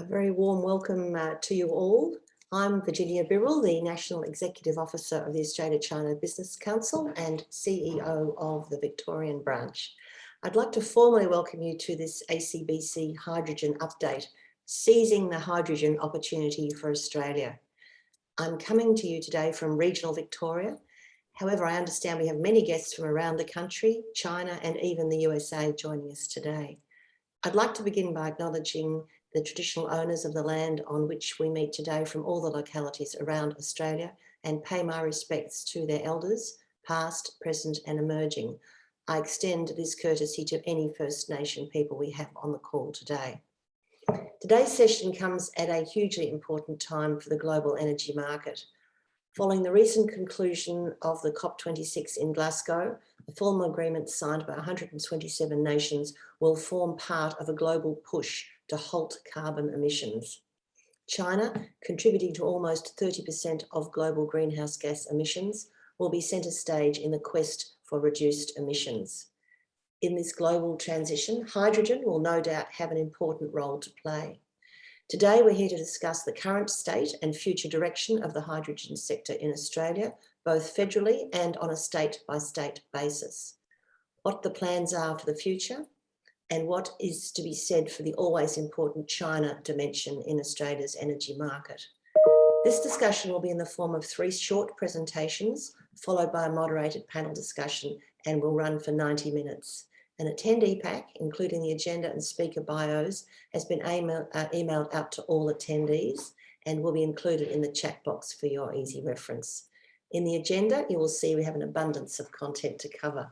very warm welcome to you all. I'm Virginia Birrell, the National Executive Officer of the Australia-China Business Council and CEO of the Victorian branch. I'd like to formally welcome you to this ACBC Hydrogen Update, Seizing the Hydrogen Opportunity for Australia. I'm coming to you today from regional Victoria. However, I understand we have many guests from around the country, China and even the USA joining us today. I'd like to begin by acknowledging the traditional owners of the land on which we meet today from all the localities around Australia and pay my respects to their elders, past, present and emerging. I extend this courtesy to any First Nation people we have on the call today. Today's session comes at a hugely important time for the global energy market. Following the recent conclusion of the COP26 in Glasgow, a formal agreement signed by 127 nations will form part of a global push to halt carbon emissions. China, contributing to almost 30% of global greenhouse gas emissions, will be centre stage in the quest for reduced emissions. In this global transition, hydrogen will no doubt have an important role to play. Today, we're here to discuss the current state and future direction of the hydrogen sector in Australia, both federally and on a state-by-state basis. What the plans are for the future, and what is to be said for the always important China dimension in Australia's energy market. This discussion will be in the form of 3 short presentations, followed by a moderated panel discussion, and will run for 90 minutes. An attendee pack, including the agenda and speaker bios, has been emailed out to all attendees and will be included in the chat box for your easy reference. In the agenda, you will see we have an abundance of content to cover.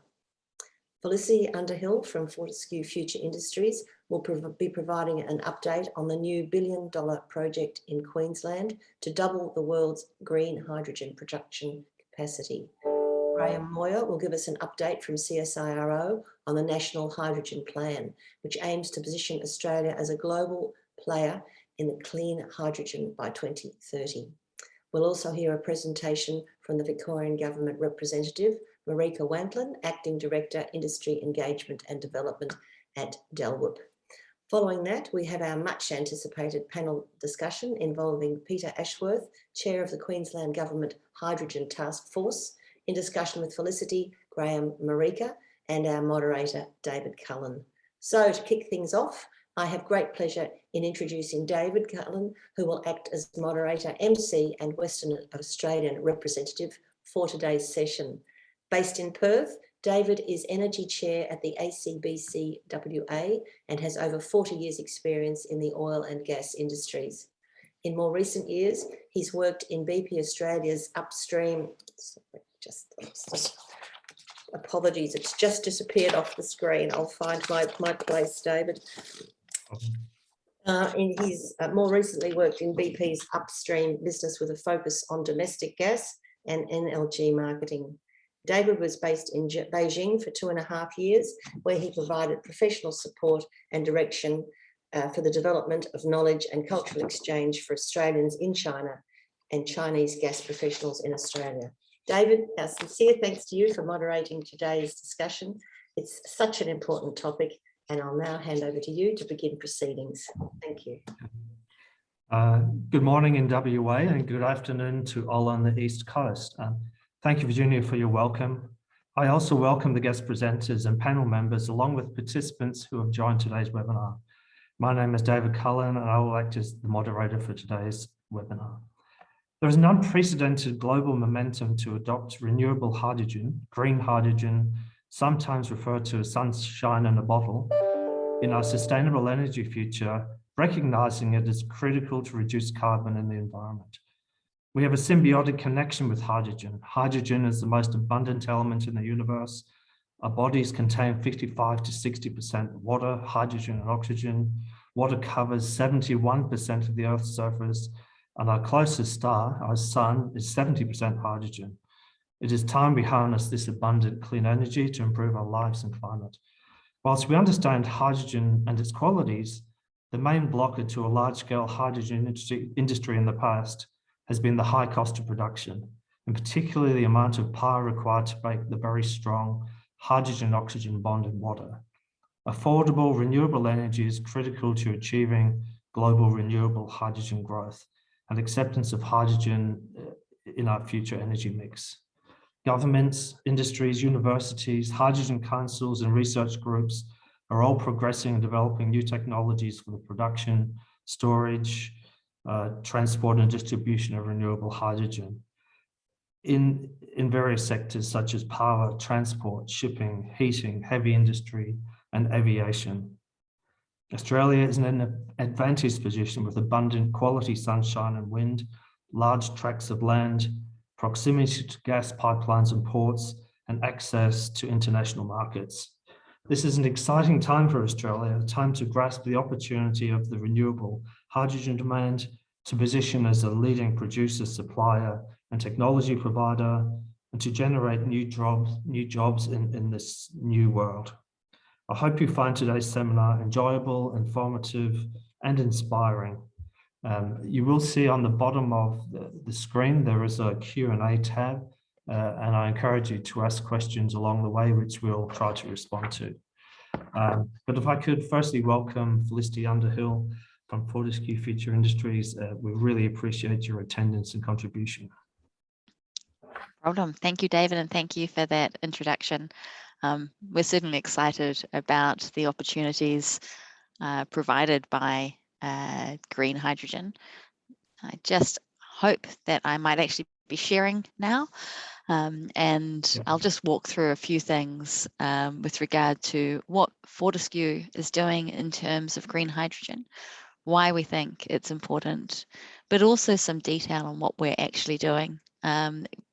Felicity Underhill from Fortescue Future Industries will be providing an update on the new $1 billion project in Queensland to double the world's green hydrogen production capacity. Graeme Moya will give us an update from CSIRO on the National Hydrogen Plan, which aims to position Australia as a global player in the clean hydrogen by 2030. We'll also hear a presentation from the Victorian Government representative, Marika Wanklyn, Acting Director, Industry Engagement and Development at Delwip. Following that, we have our much anticipated panel discussion involving Peta Ashworth, Chair of the Queensland Government Hydrogen Taskforce, in discussion with Felicity, Graeme, Marika, and our moderator, David Cullen. So to kick things off, I have great pleasure in introducing David Cullen, who will act as moderator, MC and Western Australian representative for today's session. Based in Perth, David is Energy Chair at the ACBC WA and has over 40 years experience in the oil and gas industries. In more recent years, he's worked in BP Australia's upstream, apologies, it's just disappeared off the screen. I'll find my place, David. He's more recently worked in BP's upstream business with a focus on domestic gas and NLG marketing. David was based in Beijing for 2.5 years, where he provided professional support and direction for the development of knowledge and cultural exchange for Australians in China and Chinese gas professionals in Australia. David, our sincere thanks to you for moderating today's discussion. It's such an important topic, and I'll now hand over to you to begin proceedings. Thank you. Good morning in WA and good afternoon to all on the East Coast. Thank you, Virginia, for your welcome. I also welcome the guest presenters and panel members, along with participants who have joined today's webinar. My name is David Cullen, and I will act as the moderator for today's webinar. There is an unprecedented global momentum to adopt renewable hydrogen, green hydrogen, sometimes referred to as sunshine in a bottle, in our sustainable energy future, recognizing it as critical to reduce carbon in the environment. We have a symbiotic connection with hydrogen. Hydrogen is the most abundant element in the universe. Our bodies contain 55 to 60% water, hydrogen, and oxygen. Water covers 71% of the Earth's surface, and our closest star, our sun, is 70% hydrogen. It is time we harness this abundant clean energy to improve our lives and climate. Whilst we understand hydrogen and its qualities, the main blocker to a large-scale hydrogen industry in the past has been the high cost of production, and particularly the amount of power required to make the very strong hydrogen-oxygen bond in water. Affordable, renewable energy is critical to achieving global renewable hydrogen growth and acceptance of hydrogen in our future energy mix. Governments, industries, universities, hydrogen councils, and research groups are all progressing and developing new technologies for the production, storage, transport, and distribution of renewable hydrogen in various sectors such as power, transport, shipping, heating, heavy industry, and aviation. Australia is in an advantaged position with abundant quality sunshine and wind, large tracts of land, proximity to gas pipelines and ports, and access to international markets. This is an exciting time for Australia, a time to grasp the opportunity of the renewable hydrogen demand, to position as a leading producer, supplier, and technology provider, and to generate new jobs in this new world. I hope you find today's seminar enjoyable, informative, and inspiring. You will see on the bottom of the screen, there is a Q&A tab, and I encourage you to ask questions along the way, which we'll try to respond to. But if I could firstly welcome Felicity Underhill from Fortescue Future Industries. We really appreciate your attendance and contribution. Problem. Thank you, David, and thank you for that introduction. We're certainly excited about the opportunities provided by green hydrogen. I just hope that I might actually be sharing now, and I'll just walk through a few things with regard to what Fortescue is doing in terms of green hydrogen, why we think it's important, but also some detail on what we're actually doing.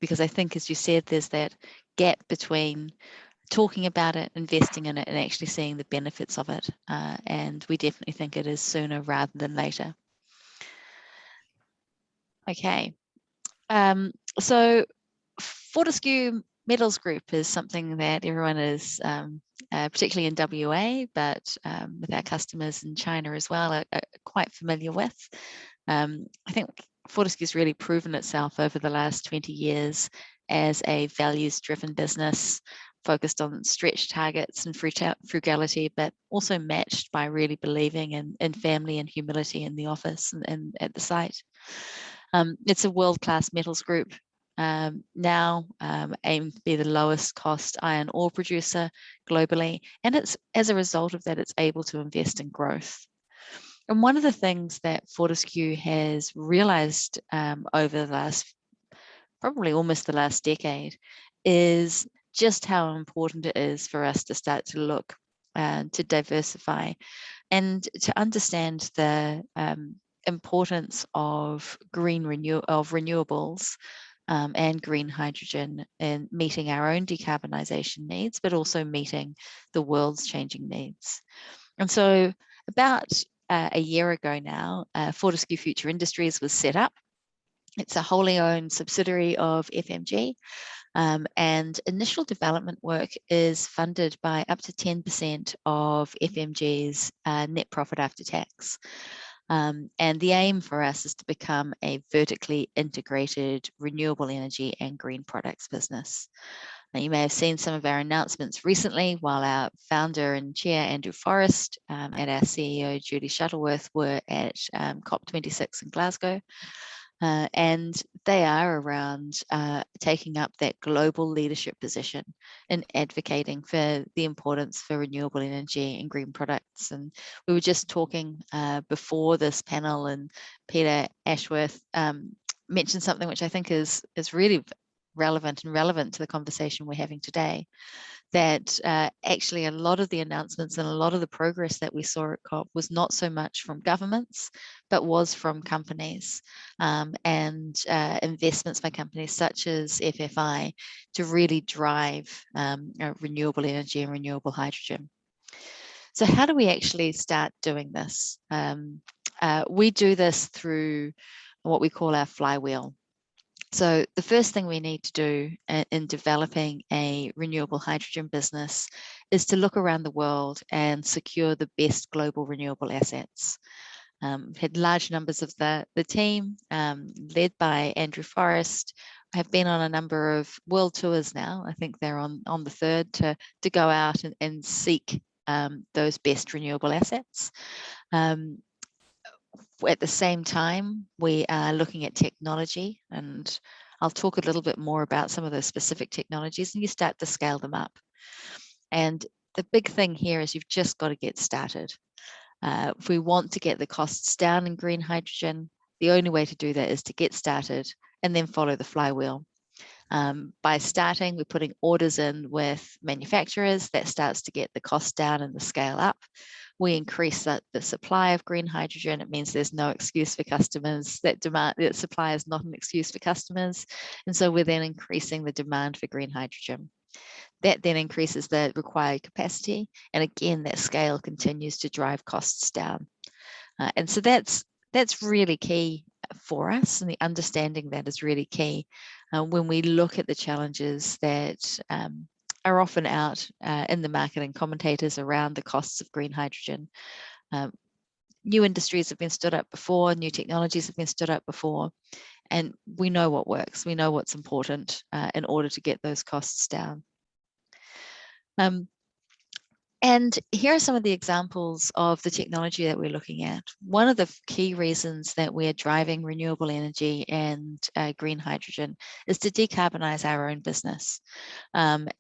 Because I think, as you said, there's that gap between talking about it, investing in it, and actually seeing the benefits of it. And we definitely think it is sooner rather than later. Okay. So Fortescue Metals Group is something that everyone is, particularly in WA, but with our customers in China as well, are quite familiar with. I think Fortescue's really proven itself over the last 20 years as a values-driven business focused on stretch targets and frugality, but also matched by really believing in family and humility in the office and at the site. It's a world-class metals group, now aimed to be the lowest cost iron ore producer globally, and it's as a result of that, it's able to invest in growth. And one of the things that Fortescue has realized over the last, probably almost the last decade, is just how important it is for us to start to look to diversify and to understand the importance of renewables and green hydrogen in meeting our own decarbonisation needs, but also meeting the world's changing needs. And so about a year ago now, Fortescue Future Industries was set up. It's a wholly owned subsidiary of FMG, and initial development work is funded by up to 10% of FMG's net profit after tax. And the aim for us is to become a vertically integrated renewable energy and green products business. Now, you may have seen some of our announcements recently while our founder and chair, Andrew Forrest, and our CEO, Judy Shuttleworth, were at COP26 in Glasgow. And they are around taking up that global leadership position in advocating for the importance for renewable energy and green products. And we were just talking before this panel, and Peta Ashworth mentioned something which I think is really relevant to the conversation we're having today, that actually a lot of the announcements and a lot of the progress that we saw at COP was not so much from governments, but was from companies and investments by companies such as FFI to really drive renewable energy and renewable hydrogen. So how do we actually start doing this? We do this through what we call our flywheel. So the first thing we need to do in developing a renewable hydrogen business is to look around the world and secure the best global renewable assets. We've had large numbers of the team led by Andrew Forrest. Have been on a number of world tours now. I think they're on the third to go out and seek those best renewable assets. At the same time, we are looking at technology, and I'll talk a little bit more about some of those specific technologies, and you start to scale them up. And the big thing here is you've just got to get started. If we want to get the costs down in green hydrogen, the only way to do that is to get started and then follow the flywheel. By starting, we're putting orders in with manufacturers. That starts to get the cost down and the scale up. We increase the supply of green hydrogen. It means there's no excuse for customers. That supply is not an excuse for customers. And so we're then increasing the demand for green hydrogen. That then increases the required capacity. And again, that scale continues to drive costs down. And so that's really key for us, and the understanding that is really key when we look at the challenges that are often out in the market and commentators around the costs of green hydrogen. New industries have been stood up before, new technologies have been stood up before, and we know what works, we know what's important in order to get those costs down. And here are some of the examples of the technology that we're looking at. One of the key reasons that we're driving renewable energy and green hydrogen is to decarbonize our own business. You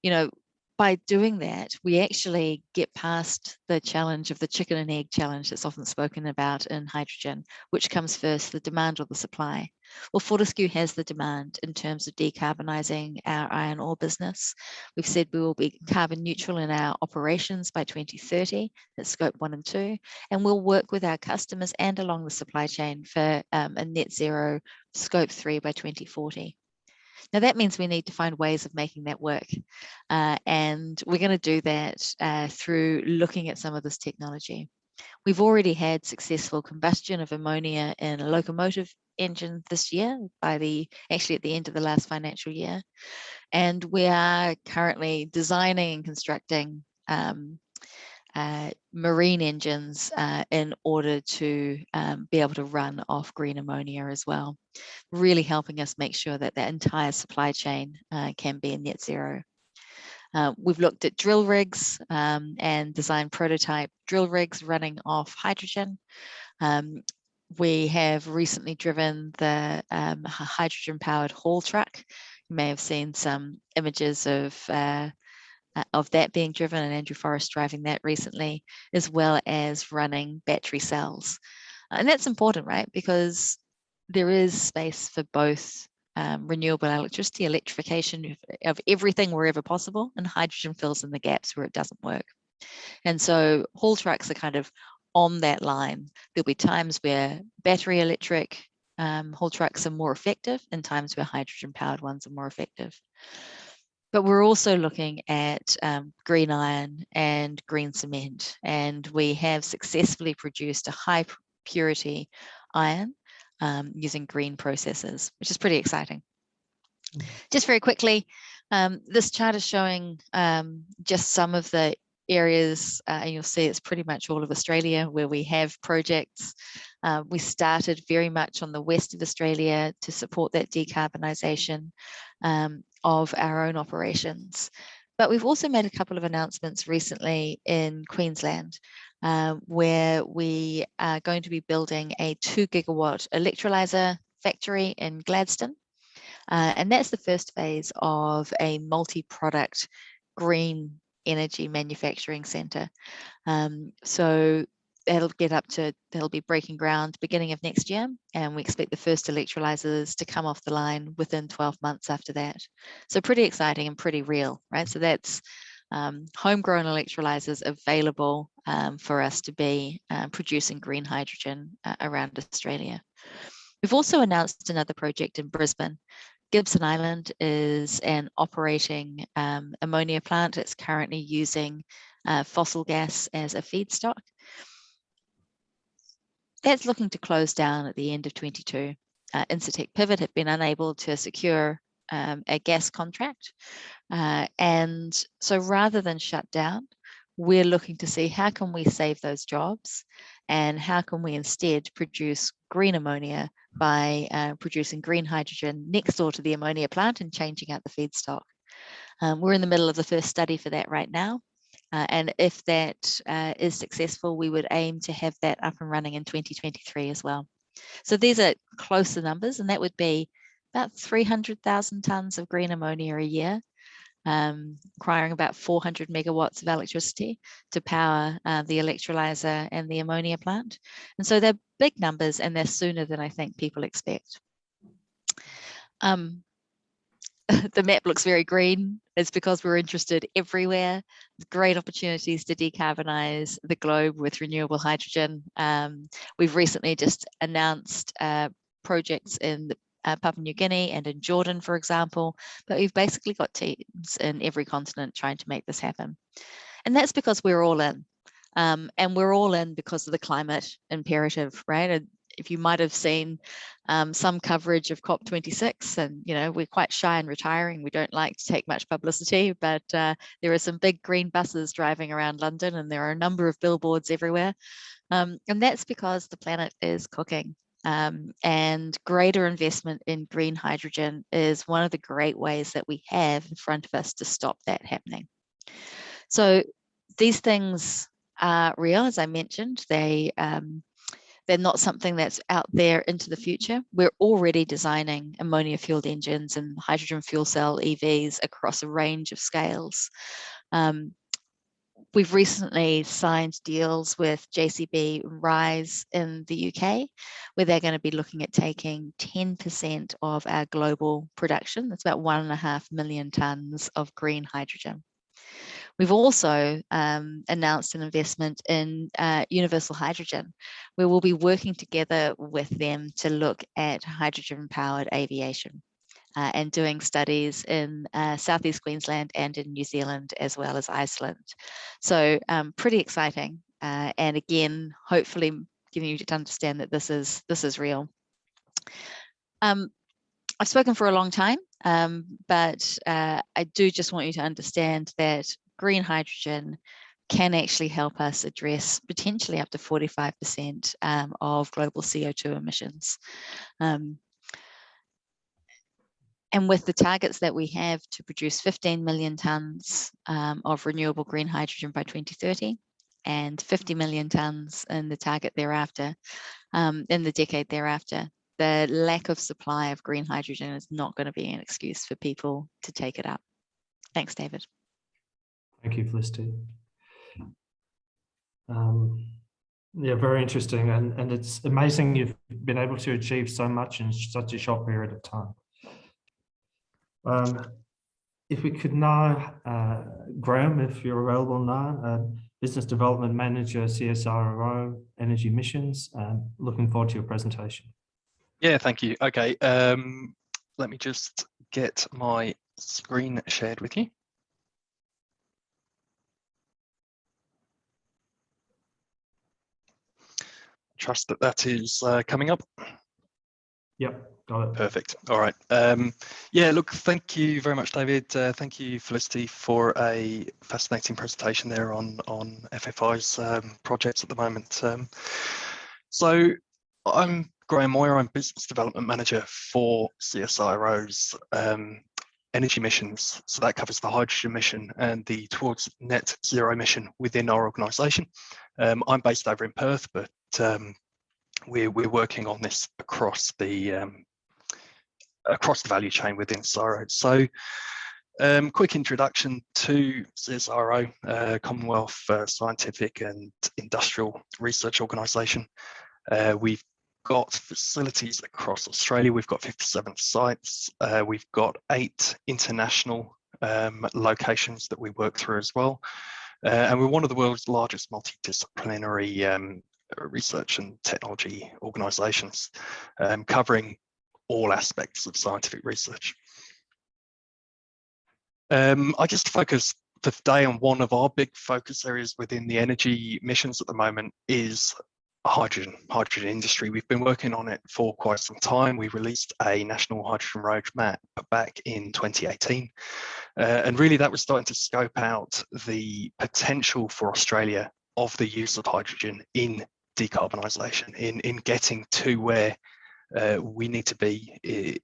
know, by doing that, we actually get past the challenge of the chicken and egg challenge that's often spoken about in hydrogen, which comes first, the demand or the supply. Well, Fortescue has the demand in terms of decarbonising our iron ore business. We've said we will be carbon neutral in our operations by 2030, that's scope 1 and 2, and we'll work with our customers and along the supply chain for a net zero scope 3 by 2040. Now that means we need to find ways of making that work. And we're going to do that through looking at some of this technology. We've already had successful combustion of ammonia in a locomotive engine this year, actually at the end of the last financial year. And we are currently designing and constructing marine engines in order to be able to run off green ammonia as well, really helping us make sure that that entire supply chain can be in net zero. We've looked at drill rigs and designed prototype drill rigs running off hydrogen. We have recently driven the hydrogen-powered haul truck. You may have seen some images of that being driven, and Andrew Forrest driving that recently, as well as running battery cells. And that's important, right? Because there is space for both renewable electricity, electrification of everything wherever possible, and hydrogen fills in the gaps where it doesn't work. And so haul trucks are kind of on that line. There'll be times where battery electric haul trucks are more effective and times where hydrogen powered ones are more effective. But we're also looking at green iron and green cement, and we have successfully produced a high purity iron using green processes, which is pretty exciting. Just very quickly, this chart is showing just some of the areas, and you'll see it's pretty much all of Australia where we have projects. We started very much on the west of Australia to support that decarbonisation of our own operations. But we've also made a couple of announcements recently in Queensland, where we are going to be building a 2 gigawatt electrolyser factory in Gladstone. And that's the first phase of a multi-product green energy manufacturing centre. So that'll be breaking ground beginning of next year, and we expect the first electrolysers to come off the line within 12 months after that. So pretty exciting and pretty real, right? So that's homegrown electrolysers available for us to be producing green hydrogen around Australia. We've also announced another project in Brisbane. Gibson Island is an operating ammonia plant that's currently using fossil gas as a feedstock. That's looking to close down at the end of 22. Incitec Pivot have been unable to secure a gas contract. And so rather than shut down, we're looking to see how can we save those jobs and how can we instead produce green ammonia by producing green hydrogen next door to the ammonia plant and changing out the feedstock. We're in the middle of the first study for that right now. And if that is successful, we would aim to have that up and running in 2023 as well. So these are closer numbers, and that would be about 300,000 tonnes of green ammonia a year, requiring about 400 megawatts of electricity to power the electrolyzer and the ammonia plant. And so they're big numbers, and they're sooner than I think people expect. The map looks very green. It's because we're interested everywhere. Great opportunities to decarbonize the globe with renewable hydrogen. We've recently just announced projects in Papua New Guinea and in Jordan, for example, but we've basically got teams in every continent trying to make this happen. And that's because we're all in. And we're all in because of the climate imperative, right? If you might have seen some coverage of COP26, and we're quite shy and retiring. We don't like to take much publicity, but there are some big green buses driving around London, and there are a number of billboards everywhere. And that's because the planet is cooking. And greater investment in green hydrogen is one of the great ways that we have in front of us to stop that happening. So these things are real, as I mentioned. They're not something that's out there into the future. We're already designing ammonia fueled engines and hydrogen fuel cell EVs across a range of scales. We've recently signed deals with JCB and Rise in the UK, where they're going to be looking at taking 10% of our global production. That's about 1.5 million tonnes of green hydrogen. We've also announced an investment in Universal Hydrogen, where we'll be working together with them to look at hydrogen-powered aviation and doing studies in Southeast Queensland and in New Zealand, as well as Iceland. So pretty exciting. And again, hopefully giving you to understand that this is real. I've spoken for a long time, but I do just want you to understand that green hydrogen can actually help us address potentially up to 45% of global CO2 emissions. And with the targets that we have to produce 15 million tonnes of renewable green hydrogen by 2030 and 50 million tonnes in the target thereafter, in the decade thereafter, the lack of supply of green hydrogen is not going to be an excuse for people to take it up. Thanks, David. Thank you, Felicity. Yeah, very interesting. And it's amazing you've been able to achieve so much in such a short period of time. If we could now, Graeme, if you're available now, Business Development Manager, CSIRO, Energy Missions, looking forward to your presentation. Yeah, thank you. Okay, let me just get my screen shared with you. Trust that that is coming up. Yep, got it. Perfect. All right. Yeah, look, thank you very much, David. Thank you, Felicity, for a fascinating presentation there on FFI's projects at the moment. So I'm Graeme Moya. I'm Business Development Manager for CSIRO's energy missions. So that covers the hydrogen mission and the towards net zero mission within our organisation. I'm based over in Perth, but we're working on this across the value chain within CSIRO. So quick introduction to CSIRO, Commonwealth Scientific and Industrial Research Organisation. We've got facilities across Australia. We've got 57 sites. We've got 8 international locations that we work through as well. And we're one of the world's largest multidisciplinary research and technology organisations, covering all aspects of scientific research. I just focus for today on one of our big focus areas within the energy missions at the moment is hydrogen industry. We've been working on it for quite some time. We released a national hydrogen roadmap back in 2018. And really that was starting to scope out the potential for Australia of the use of hydrogen in decarbonisation, in getting to where we need to be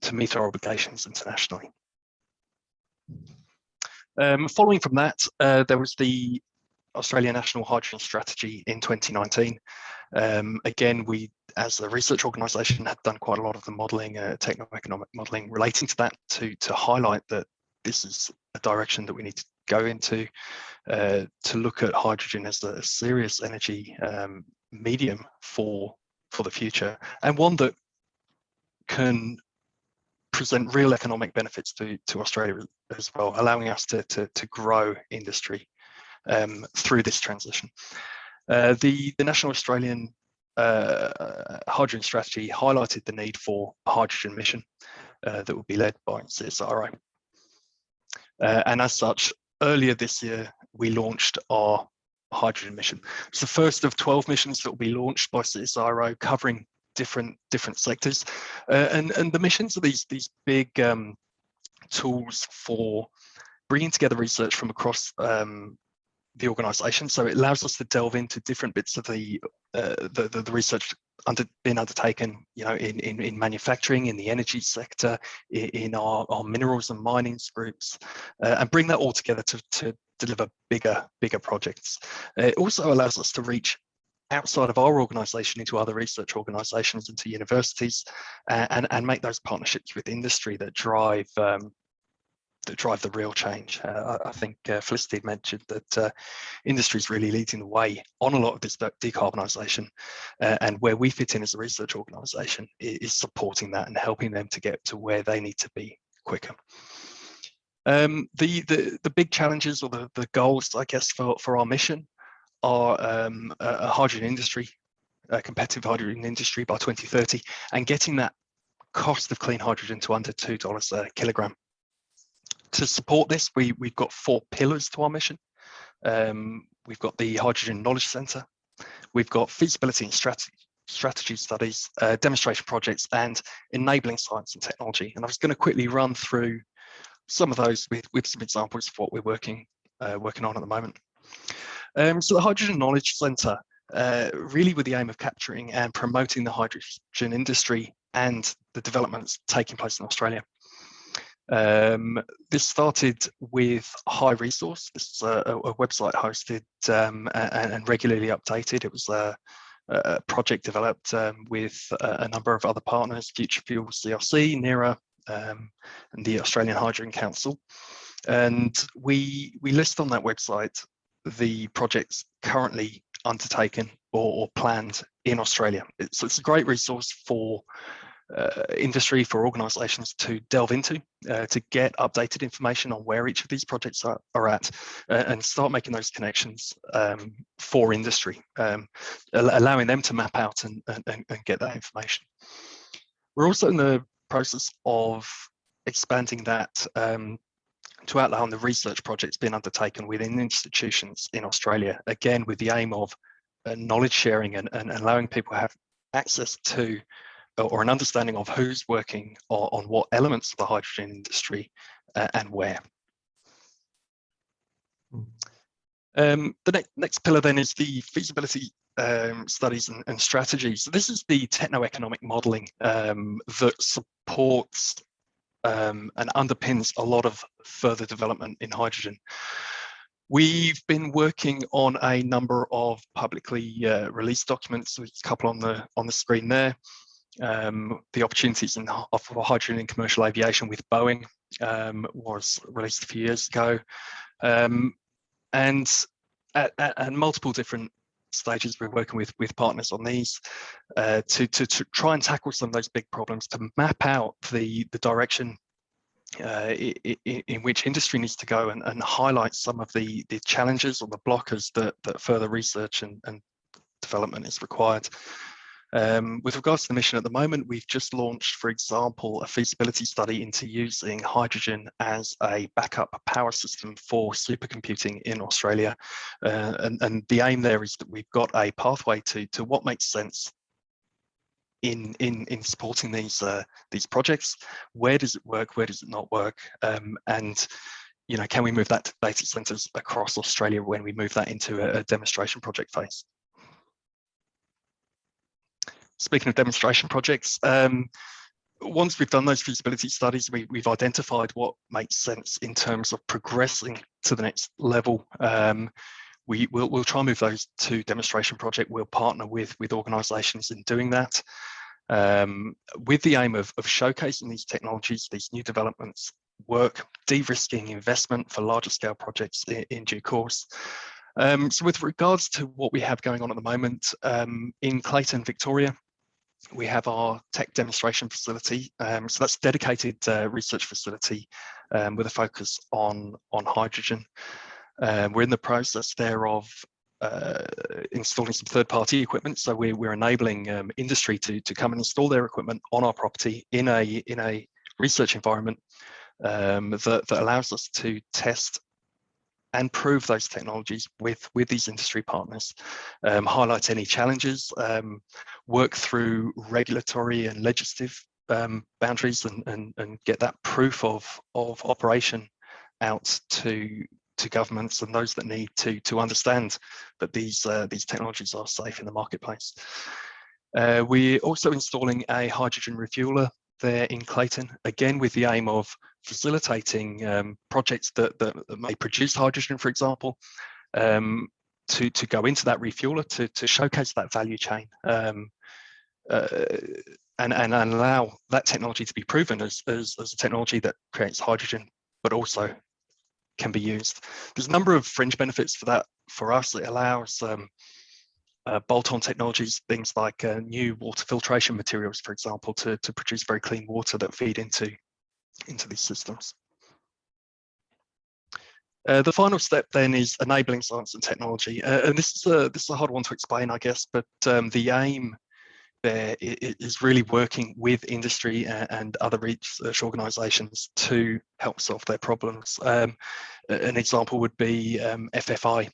to meet our obligations internationally. Following from that, there was the Australian National Hydrogen Strategy in 2019. Again, we, as a research organisation, had done quite a lot of the modelling, techno-economic modelling relating to that to highlight that this is a direction that we need to go into, to look at hydrogen as a serious energy medium for the future, and one that can present real economic benefits to Australia as well, allowing us to grow industry through this transition. The National Australian Hydrogen Strategy highlighted the need for a hydrogen mission that will be led by CSIRO. And as such, earlier this year, we launched our hydrogen mission. It's the first of 12 missions that will be launched by CSIRO, covering different sectors. And the missions are these big tools for bringing together research from across the organisation. So it allows us to delve into different bits of the research being undertaken, you know, in manufacturing, in the energy sector, in our minerals and mining groups, and bring that all together to deliver bigger projects. It also allows us to reach outside of our organisation into other research organisations, into universities, and make those partnerships with industry that drive the real change. I think Felicity mentioned that industry is really leading the way on a lot of this decarbonisation, and where we fit in as a research organisation is supporting that and helping them to get to where they need to be quicker. The big challenges, or the goals, I guess, for our mission are a hydrogen industry, a competitive hydrogen industry by 2030, and getting that cost of clean hydrogen to under $2 a kilogram. To support this, we've got 4 pillars to our mission. We've got the Hydrogen Knowledge Centre, we've got feasibility and strategy studies, demonstration projects, and enabling science and technology. And I was going to quickly run through some of those with some examples of what we're working on at the moment. So the Hydrogen Knowledge Centre, really with the aim of capturing and promoting the hydrogen industry and the developments taking place in Australia. This started with High Resource. This is a website hosted and regularly updated. It was a project developed with a number of other partners, Future Fuels CRC, NERA, and the Australian Hydrogen Council. And we list on that website the projects currently undertaken or planned in Australia. So it's a great resource for industry, for organisations to delve into, to get updated information on where each of these projects are at, and start making those connections for industry, allowing them to map out and get that information. We're also in the process of expanding that to outline the research projects being undertaken within institutions in Australia, again with the aim of knowledge sharing and allowing people to have access to or an understanding of who's working on what elements of the hydrogen industry and where. The next pillar then is the feasibility studies and strategies. So this is the techno-economic modelling that supports and underpins a lot of further development in hydrogen. We've been working on a number of publicly released documents. There's a couple on the screen there. The opportunities of hydrogen in commercial aviation with Boeing was released a few years ago, and at multiple different stages we're working with partners on these to try and tackle some of those big problems, to map out the direction in which industry needs to go, and highlight some of the challenges or the blockers that further research and development is required. With regards to the mission at the moment, we've just launched, for example, a feasibility study into using hydrogen as a backup power system for supercomputing in Australia. And the aim there is that we've got a pathway to what makes sense in supporting these projects. Where does it work? Where does it not work? And you know, can we move that to data centres across Australia when we move that into a demonstration project phase? Speaking of demonstration projects, once we've done those feasibility studies, we've identified what makes sense in terms of progressing to the next level. We'll try and move those to demonstration project. We'll partner with organisations in doing that, with the aim of showcasing these technologies, these new developments, work, de-risking investment for larger scale projects in due course. So with regards to what we have going on at the moment, in Clayton, Victoria, we have our tech demonstration facility. So that's a dedicated research facility with a focus on hydrogen. We're in the process there of installing some third-party equipment. So we're enabling industry to come and install their equipment on our property in a research environment that allows us to test and prove those technologies with these industry partners, highlight any challenges, work through regulatory and legislative boundaries, and get that proof of operation out to governments and those that need to understand that these technologies are safe in the marketplace. We're also installing a hydrogen refueler there in Clayton, again with the aim of facilitating projects that may produce hydrogen, for example, to go into that refueler to showcase that value chain, and allow that technology to be proven as a technology that creates hydrogen, but also can be used. There's a number of fringe benefits for that. For us, it allows bolt-on technologies, things like new water filtration materials, for example, to produce very clean water that feed into these systems. The final step then is enabling science and technology, and this is a hard one to explain, I guess, but the aim there is really working with industry and other research organisations to help solve their problems. An example would be FFI,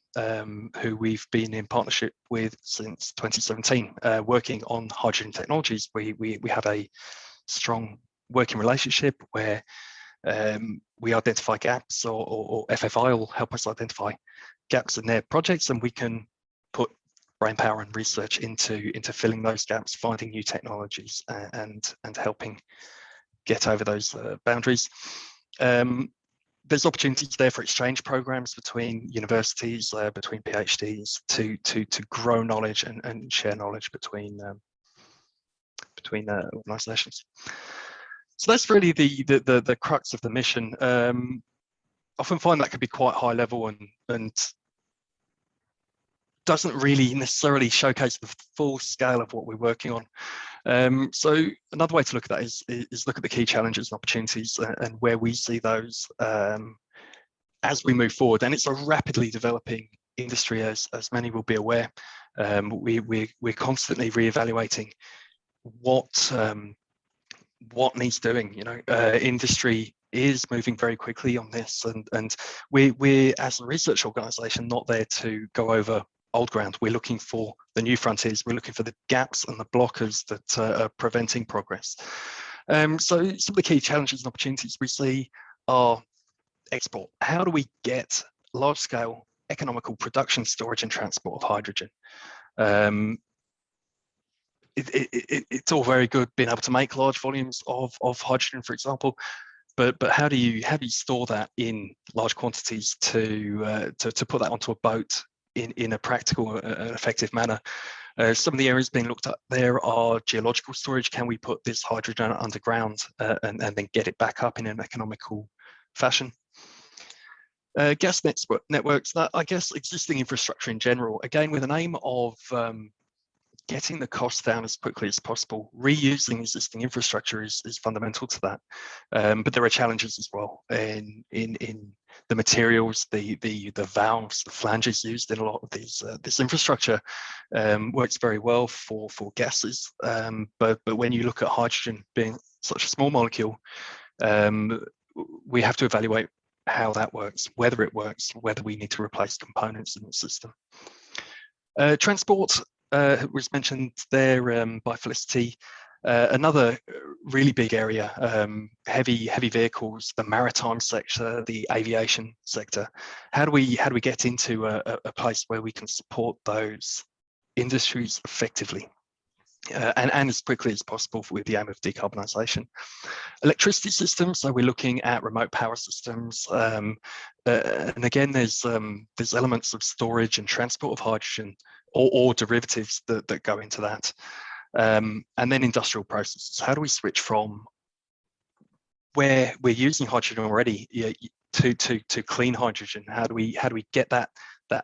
who we've been in partnership with since 2017, working on hydrogen technologies. We have a strong working relationship where we identify gaps, or FFI will help us identify gaps in their projects, and we can put brainpower and research into filling those gaps, finding new technologies, and helping get over those boundaries. There's opportunities there for exchange programs between universities, between PhDs, to grow knowledge and share knowledge between organisations. So that's really the crux of the mission. Often find that can be quite high level and doesn't really necessarily showcase the full scale of what we're working on. So another way to look at that is look at the key challenges and opportunities and where we see those as we move forward. And it's a rapidly developing industry, as many will be aware. We're constantly reevaluating what needs doing. You know, industry is moving very quickly on this, and we're as a research organisation not there to go over old ground. We're looking for the new frontiers. We're looking for the gaps and the blockers that are preventing progress. So some of the key challenges and opportunities we see are export. How do we get large-scale economical production, storage and transport of hydrogen? It's all very good being able to make large volumes of hydrogen, for example, but how do you store that in large quantities to put that onto a boat in a practical and effective manner? Some of the areas being looked at there are geological storage. Can we put this hydrogen underground and then get it back up in an economical fashion? Gas networks, that I guess existing infrastructure in general, again with an aim of getting the costs down as quickly as possible. Reusing existing infrastructure is fundamental to that, but there are challenges as well in the materials, the valves, the flanges used in a lot of this infrastructure. Works very well for gases, but when you look at hydrogen being such a small molecule, we have to evaluate how that works, whether it works, whether we need to replace components in the system. Transport was mentioned there by Felicity. Another really big area, heavy vehicles, the maritime sector, the aviation sector. How do we get into a place where we can support those industries effectively? and as quickly as possible with the aim of decarbonisation. Electricity systems, so we're looking at remote power systems, and again, there's elements of storage and transport of hydrogen or derivatives that go into that. And then industrial processes. How do we switch from where we're using hydrogen already to clean hydrogen? How do we get that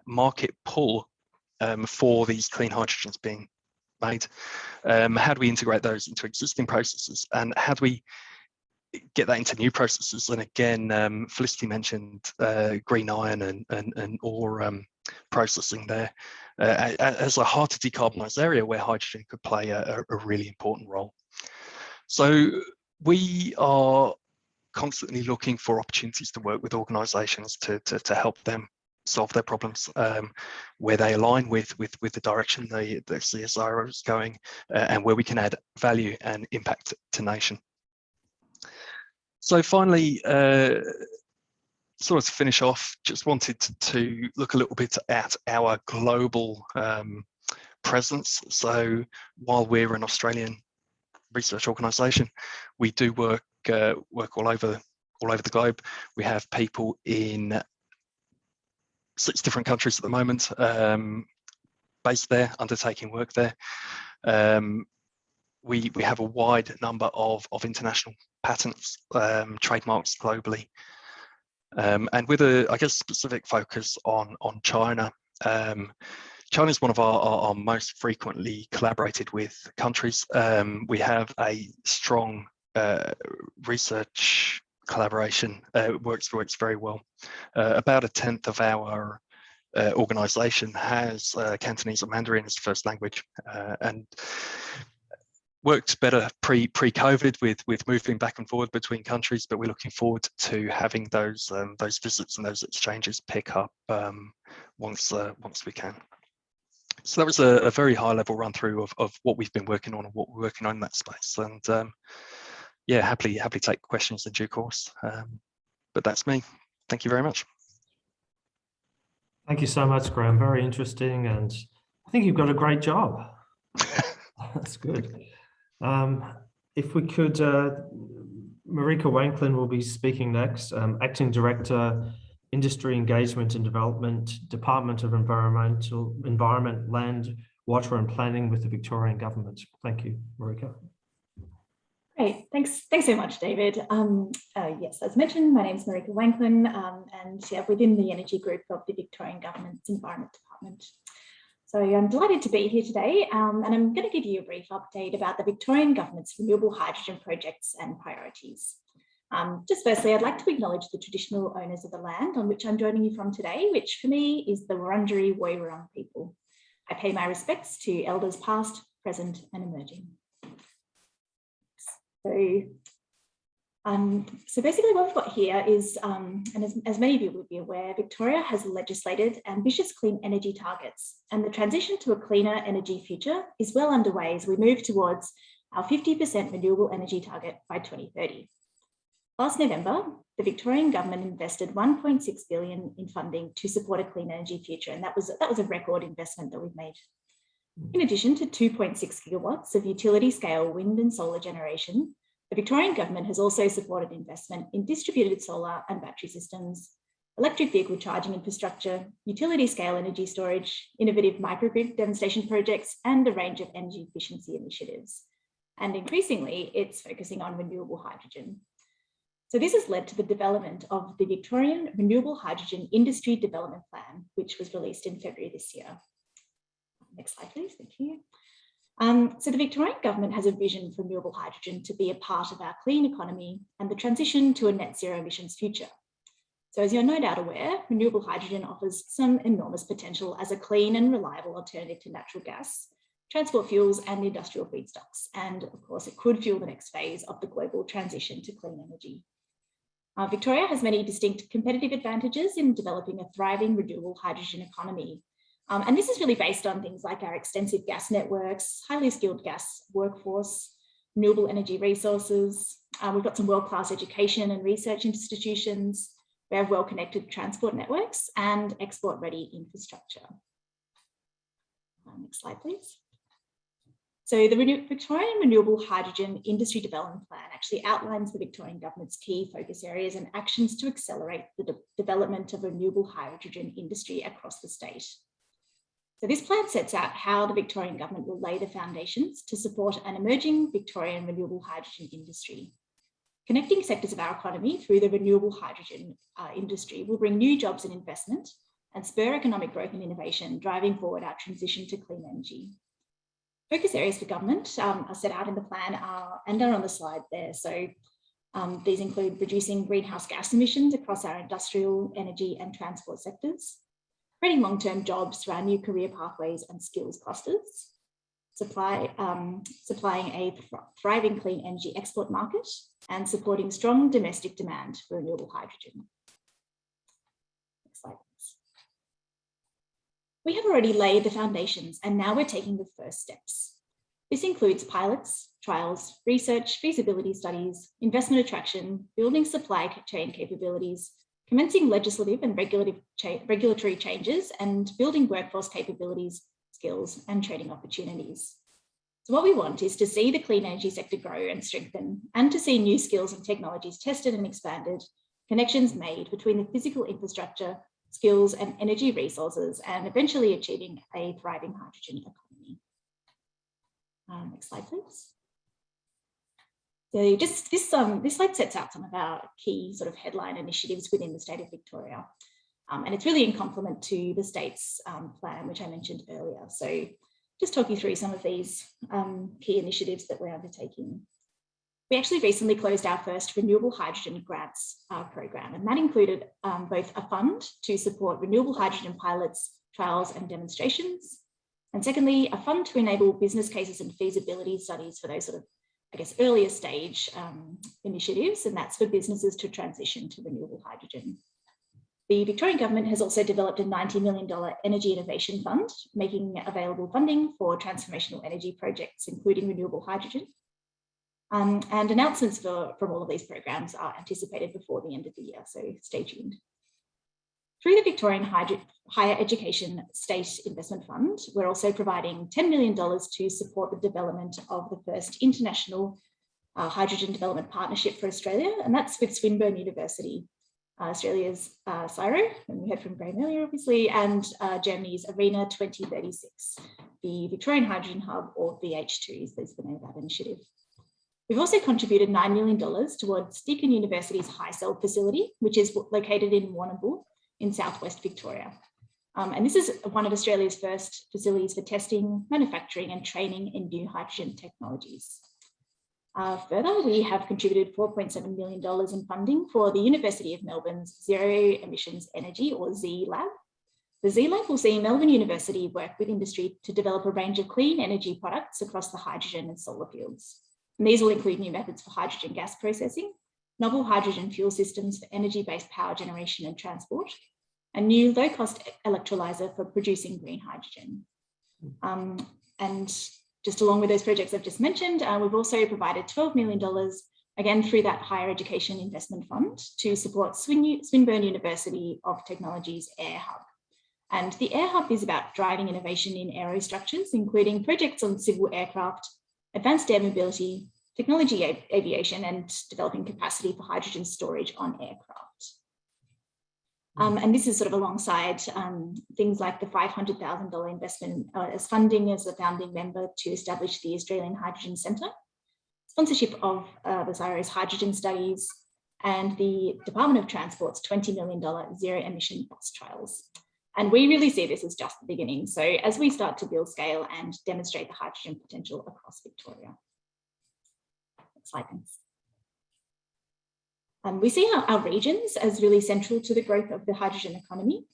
market pull for these clean hydrogens being made? How do we integrate those into existing processes, and how do we get that into new processes? And again, Felicity mentioned green iron and ore processing there as a hard to decarbonise area where hydrogen could play a really important role. So we are constantly looking for opportunities to work with organisations to help them solve their problems where they align with the direction the CSIRO is going, and where we can add value and impact to nation. So finally, sort of to finish off, just wanted to look a little bit at our global presence. So while we're an Australian research organisation, we do work all over the globe. We have people in 6 different countries at the moment, based there, undertaking work there. We have a wide number of international patents, trademarks globally, and with a, I guess, specific focus on China. China is one of our most frequently collaborated with countries. We have a strong research collaboration. It works very well. About 1/10 of our organisation has Cantonese or Mandarin as first language, and worked better pre-COVID with moving back and forward between countries, but we're looking forward to having those visits and those exchanges pick up once we can. So that was a very high level run through of what we've been working on and what we're working on in that space. And yeah, happily take questions in due course. But that's me. Thank you very much. Thank you so much, Graeme. Very interesting, and I think you've got a great job. That's good. If we could, Marika Wanklyn will be speaking next, Acting Director, Industry Engagement and Development, Department of Environment, Land, Water and Planning with the Victorian Government. Thank you, Marika. Great, thanks so much, David. Yes, as mentioned, my name is Marika Wanklyn, and yeah, within the Energy Group of the Victorian Government's Environment Department. So I'm delighted to be here today, and I'm going to give you a brief update about the Victorian Government's renewable hydrogen projects and priorities. Just firstly, I'd like to acknowledge the traditional owners of the land on which I'm joining you from today, which for me is the Wurundjeri Woiwurrung people. I pay my respects to elders past, present and emerging. So basically what we've got here is, and as many of you would be aware, Victoria has legislated ambitious clean energy targets, and the transition to a cleaner energy future is well underway as we move towards our 50% renewable energy target by 2030. Last November, the Victorian Government invested $1.6 billion in funding to support a clean energy future, and that was a record investment that we've made. In addition to 2.6 gigawatts of utility scale wind and solar generation, the Victorian Government has also supported investment in distributed solar and battery systems, electric vehicle charging infrastructure, utility scale energy storage, innovative microgrid demonstration projects, and a range of energy efficiency initiatives. And increasingly, it's focusing on renewable hydrogen. So this has led to the development of the Victorian Renewable Hydrogen Industry Development Plan, which was released in February this year. Next slide, please. Thank you. So the Victorian Government has a vision for renewable hydrogen to be a part of our clean economy and the transition to a net zero emissions future. So as you're no doubt aware, renewable hydrogen offers some enormous potential as a clean and reliable alternative to natural gas, transport fuels and industrial feedstocks. And of course, it could fuel the next phase of the global transition to clean energy. Victoria has many distinct competitive advantages in developing a thriving renewable hydrogen economy. And this is really based on things like our extensive gas networks, highly skilled gas workforce, renewable energy resources. We've got some world-class education and research institutions. We have well-connected transport networks and export-ready infrastructure. Next slide, please. So the Victorian Renewable Hydrogen Industry Development Plan actually outlines the Victorian Government's key focus areas and actions to accelerate the development of renewable hydrogen industry across the state. So this plan sets out how the Victorian Government will lay the foundations to support an emerging Victorian renewable hydrogen industry. Connecting sectors of our economy through the renewable hydrogen industry will bring new jobs and investment and spur economic growth and innovation, driving forward our transition to clean energy. Focus areas for government are set out in the plan and are on the slide there. So these include reducing greenhouse gas emissions across our industrial, energy and transport sectors, creating long-term jobs through our new career pathways and skills clusters, supplying a thriving clean energy export market, and supporting strong domestic demand for renewable hydrogen. Next slide, please. We have already laid the foundations and now we're taking the first steps. This includes pilots, trials, research, feasibility studies, investment attraction, building supply chain capabilities, commencing legislative and regulatory changes, and building workforce capabilities, skills, and training opportunities. So what we want is to see the clean energy sector grow and strengthen, and to see new skills and technologies tested and expanded, connections made between the physical infrastructure, skills and energy resources, and eventually achieving a thriving hydrogen economy. Next slide, please. So just this slide sets out some of our key sort of headline initiatives within the state of Victoria. And it's really in complement to the state's plan, which I mentioned earlier. So just talk you through some of these key initiatives that we're undertaking. We actually recently closed our first renewable hydrogen grants program, and that included both a fund to support renewable hydrogen pilots, trials and demonstrations. And secondly, a fund to enable business cases and feasibility studies for those sort of, I guess, earlier stage initiatives, and that's for businesses to transition to renewable hydrogen. The Victorian Government has also developed a $90 million Energy Innovation Fund, making available funding for transformational energy projects, including renewable hydrogen. And announcements from all of these programs are anticipated before the end of the year, so stay tuned. Through the Victorian Higher Education State Investment Fund, we're also providing $10 million to support the development of the first international hydrogen development partnership for Australia, and that's with Swinburne University, Australia's CSIRO, and we heard from Graeme earlier, obviously, and Germany's ARENA 2036, the Victorian Hydrogen Hub, or VH2 is the name of that initiative. We've also contributed $9 million towards Deakin University's HyCell facility, which is located in Warrnambool in southwest Victoria. And this is one of Australia's first facilities for testing, manufacturing and training in new hydrogen technologies. Further, we have contributed $4.7 million in funding for the University of Melbourne's Zero Emissions Energy, or Z Lab. The Z Lab will see Melbourne University work with industry to develop a range of clean energy products across the hydrogen and solar fields. And these will include new methods for hydrogen gas processing, novel hydrogen fuel systems for energy-based power generation and transport, and new low-cost electrolyser for producing green hydrogen. And just along with those projects I've just mentioned, we've also provided $12 million, again through that Higher Education Investment Fund, to support Swinburne University of Technology's Air Hub. And the Air Hub is about driving innovation in aerostructures, including projects on civil aircraft, advanced air mobility, technology aviation, and developing capacity for hydrogen storage on aircraft. And this is sort of alongside things like the $500,000 investment as funding as a founding member to establish the Australian Hydrogen Centre, sponsorship of the CSIRO's hydrogen studies, and the Department of Transport's $20 million zero emission bus trials. And we really see this as just the beginning. So as we start to build scale and demonstrate the hydrogen potential across Victoria. Next slide, thanks. We see our regions as really central to the growth of the hydrogen economy.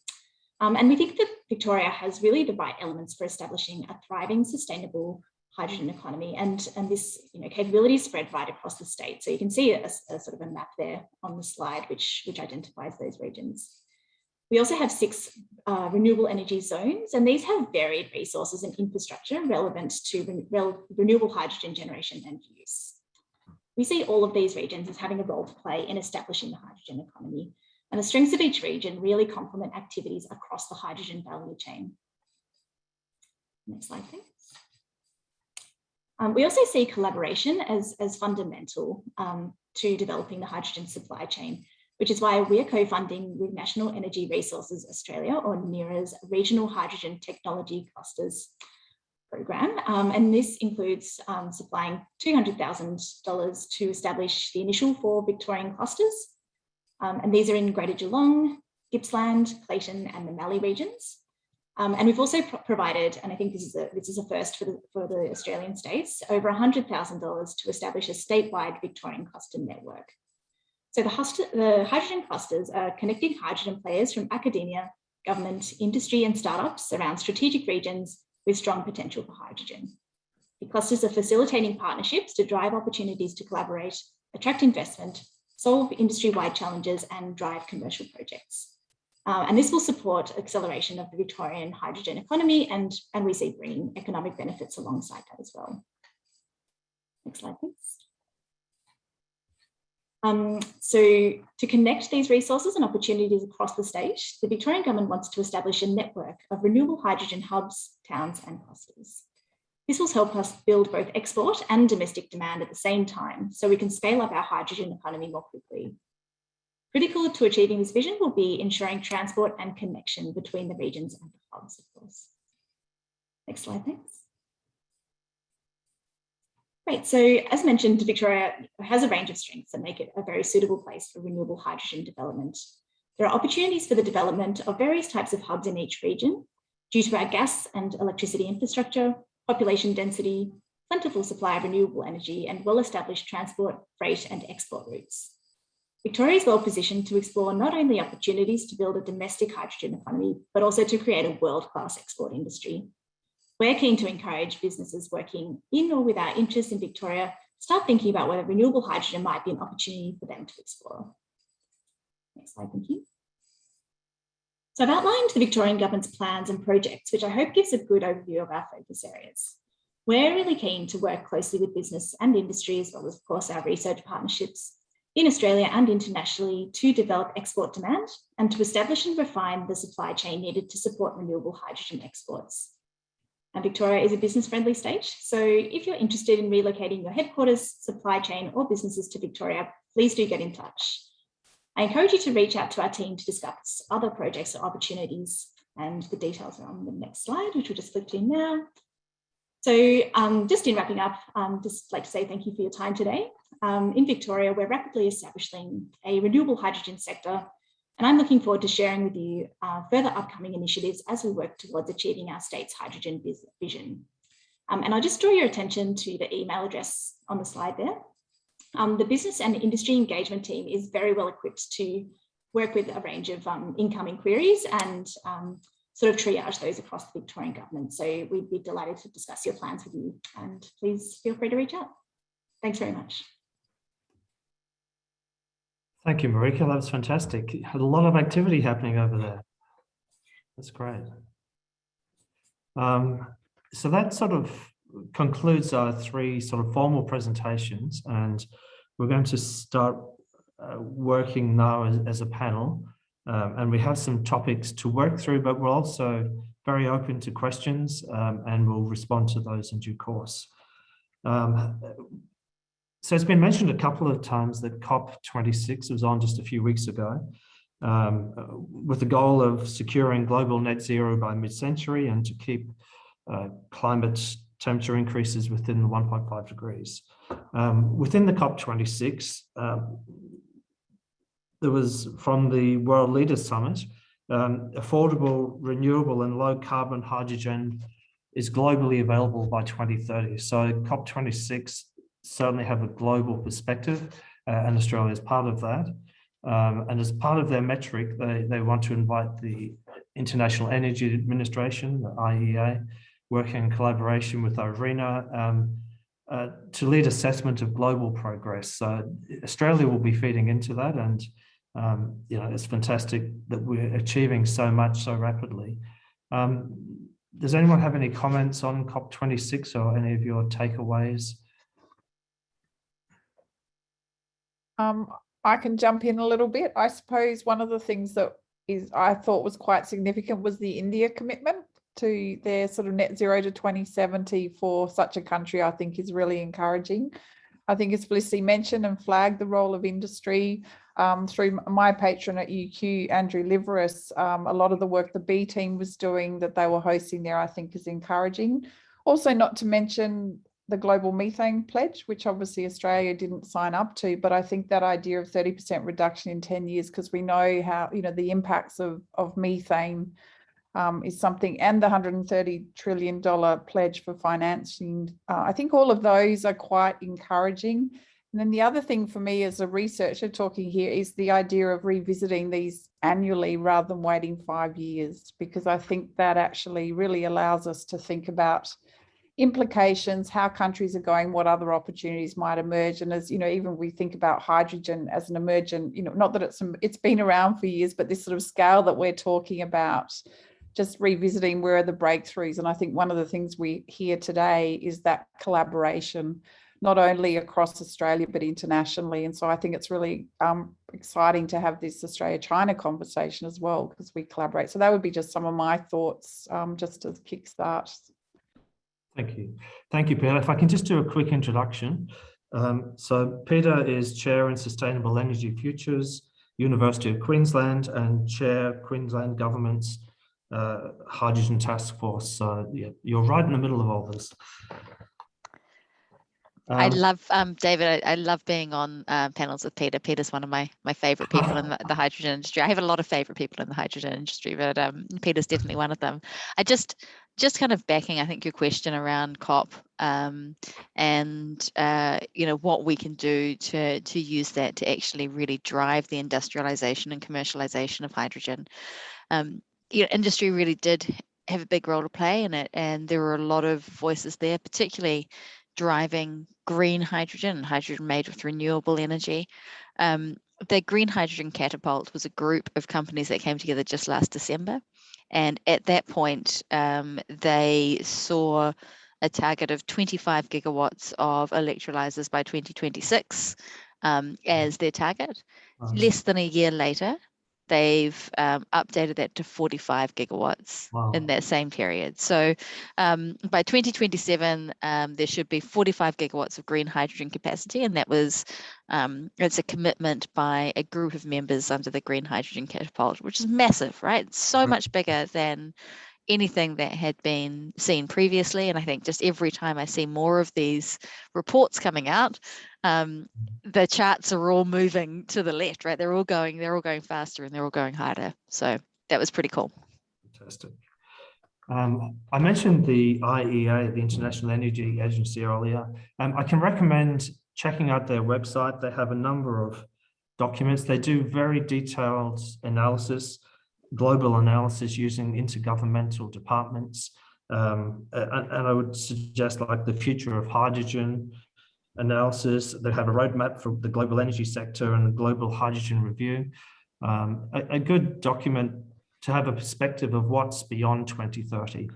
And we think that Victoria has really the right elements for establishing a thriving, sustainable hydrogen economy. And this capability is spread right across the state. So you can see a sort of a map there on the slide, which identifies those regions. We also have 6 renewable energy zones, and these have varied resources and infrastructure relevant to renewable hydrogen generation and use. We see all of these regions as having a role to play in establishing the hydrogen economy, and the strengths of each region really complement activities across the hydrogen value chain. Next slide, please. We also see collaboration as fundamental to developing the hydrogen supply chain, which is why we're co-funding with National Energy Resources Australia, or NERA's Regional Hydrogen Technology Clusters program. And this includes supplying $200,000 to establish the initial 4 Victorian clusters. And these are in Greater Geelong, Gippsland, Clayton and the Mallee regions. And we've also provided, and I think this is a first for the Australian states, over $100,000 to establish a statewide Victorian cluster network. So the hydrogen clusters are connecting hydrogen players from academia, government, industry and startups around strategic regions with strong potential for hydrogen. The clusters are facilitating partnerships to drive opportunities to collaborate, attract investment, solve industry-wide challenges and drive commercial projects. And this will support acceleration of the Victorian hydrogen economy, and we see bringing economic benefits alongside that as well. Next slide, please. So to connect these resources and opportunities across the state, the Victorian government wants to establish a network of renewable hydrogen hubs, towns and clusters. This will help us build both export and domestic demand at the same time, so we can scale up our hydrogen economy more quickly. Critical to achieving this vision will be ensuring transport and connection between the regions and the hubs, of course. Next slide, thanks. Great, so as mentioned, Victoria has a range of strengths that make it a very suitable place for renewable hydrogen development. There are opportunities for the development of various types of hubs in each region due to our gas and electricity infrastructure, population density, plentiful supply of renewable energy, and well-established transport, freight, and export routes. Victoria is well positioned to explore not only opportunities to build a domestic hydrogen economy, but also to create a world-class export industry. We're keen to encourage businesses working in or with our interests in Victoria start thinking about whether renewable hydrogen might be an opportunity for them to explore. Next slide, thank you. So I've outlined the Victorian government's plans and projects, which I hope gives a good overview of our focus areas. We're really keen to work closely with business and industry, as well as, of course, our research partnerships in Australia and internationally to develop export demand and to establish and refine the supply chain needed to support renewable hydrogen exports. And Victoria is a business-friendly state, so if you're interested in relocating your headquarters, supply chain or businesses to Victoria, please do get in touch. I encourage you to reach out to our team to discuss other projects or opportunities, and the details are on the next slide, which we'll just flip to now. So just in wrapping up, just like to say thank you for your time today. In Victoria, we're rapidly establishing a renewable hydrogen sector, and I'm looking forward to sharing with you further upcoming initiatives as we work towards achieving our state's hydrogen vision. And I'll just draw your attention to the email address on the slide there. The business and industry engagement team is very well equipped to work with a range of incoming queries and sort of triage those across the Victorian government. So we'd be delighted to discuss your plans with you, and please feel free to reach out. Thanks very much. Thank you, Marika. That was fantastic. Had a lot of activity happening over there. That's great. So that sort of concludes our 3 sort of formal presentations, and we're going to start working now as a panel. And we have some topics to work through, but we're also very open to questions, and we'll respond to those in due course. So it's been mentioned a couple of times that COP26 was on just a few weeks ago, with the goal of securing global net zero by mid-century and to keep climate temperature increases within the 1.5 degrees. Within the COP26, there was, from the World Leaders Summit, affordable, renewable and low carbon hydrogen is globally available by 2030. So COP26 certainly have a global perspective, and Australia is part of that. And as part of their metric, they want to invite the International Energy Administration, the IEA, working in collaboration with IRENA, to lead assessment of global progress. So Australia will be feeding into that, and you know, it's fantastic that we're achieving so much so rapidly. Does anyone have any comments on COP26 or any of your takeaways? I can jump in a little bit. I suppose one of the things that I thought was quite significant was the India commitment to their sort of net zero to 2070 for such a country, I think is really encouraging. I think as Felicity mentioned and flagged the role of industry through my patron at UQ, Andrew Liveris, a lot of the work the B team was doing that they were hosting there, I think is encouraging. Also, not to mention the global methane pledge, which obviously Australia didn't sign up to, but I think that idea of 30% reduction in 10 years, because we know how, the impacts of methane is something, and the $130 trillion pledge for financing. I think all of those are quite encouraging. And then the other thing for me as a researcher talking here is the idea of revisiting these annually rather than waiting 5 years, because I think that actually really allows us to think about implications, how countries are going, what other opportunities might emerge. And as even we think about hydrogen as an emergent, not that it's been around for years, but this sort of scale that we're talking about, just revisiting where are the breakthroughs. And I think one of the things we hear today is that collaboration, not only across Australia, but internationally. And so I think it's really exciting to have this Australia-China conversation as well, because we collaborate. So that would be just some of my thoughts, just to kickstart. Thank you. Thank you, Peta. If I can just do a quick introduction. So Peta is Chair in Sustainable Energy Futures, University of Queensland, and Chair Queensland Government's Hydrogen Taskforce. So yeah, you're right in the middle of all this. I love, David, I love being on panels with Peta. Peta's one of my favorite people in the hydrogen industry. I have a lot of favorite people in the hydrogen industry, but Peta's definitely one of them. I just kind of backing, I think, your question around COP and, what we can do to use that to actually really drive the industrialization and commercialization of hydrogen. Industry really did have a big role to play in it, and there were a lot of voices there, particularly driving green hydrogen and hydrogen made with renewable energy. The Green Hydrogen Catapult was a group of companies that came together just last December. And at that point, they saw a target of 25 gigawatts of electrolyzers by 2026 as their target. Less than a year later, they've updated that to 45 gigawatts in that same period. So by 2027, there should be 45 gigawatts of green hydrogen capacity. And that was, it's a commitment by a group of members under the Green Hydrogen Catapult, which is massive, right? It's so much bigger than anything that had been seen previously. And I think just every time I see more of these reports coming out, the charts are all moving to the left, right? They're all going faster and they're all going harder. So that was pretty cool. Fantastic. I mentioned the IEA, the International Energy Agency, earlier. I can recommend checking out their website. They have a number of documents. They do very detailed analysis, global analysis using intergovernmental departments. And I would suggest like the future of hydrogen analysis. They have a roadmap for the global energy sector and the global hydrogen review. A good document to have a perspective of what's beyond 2030.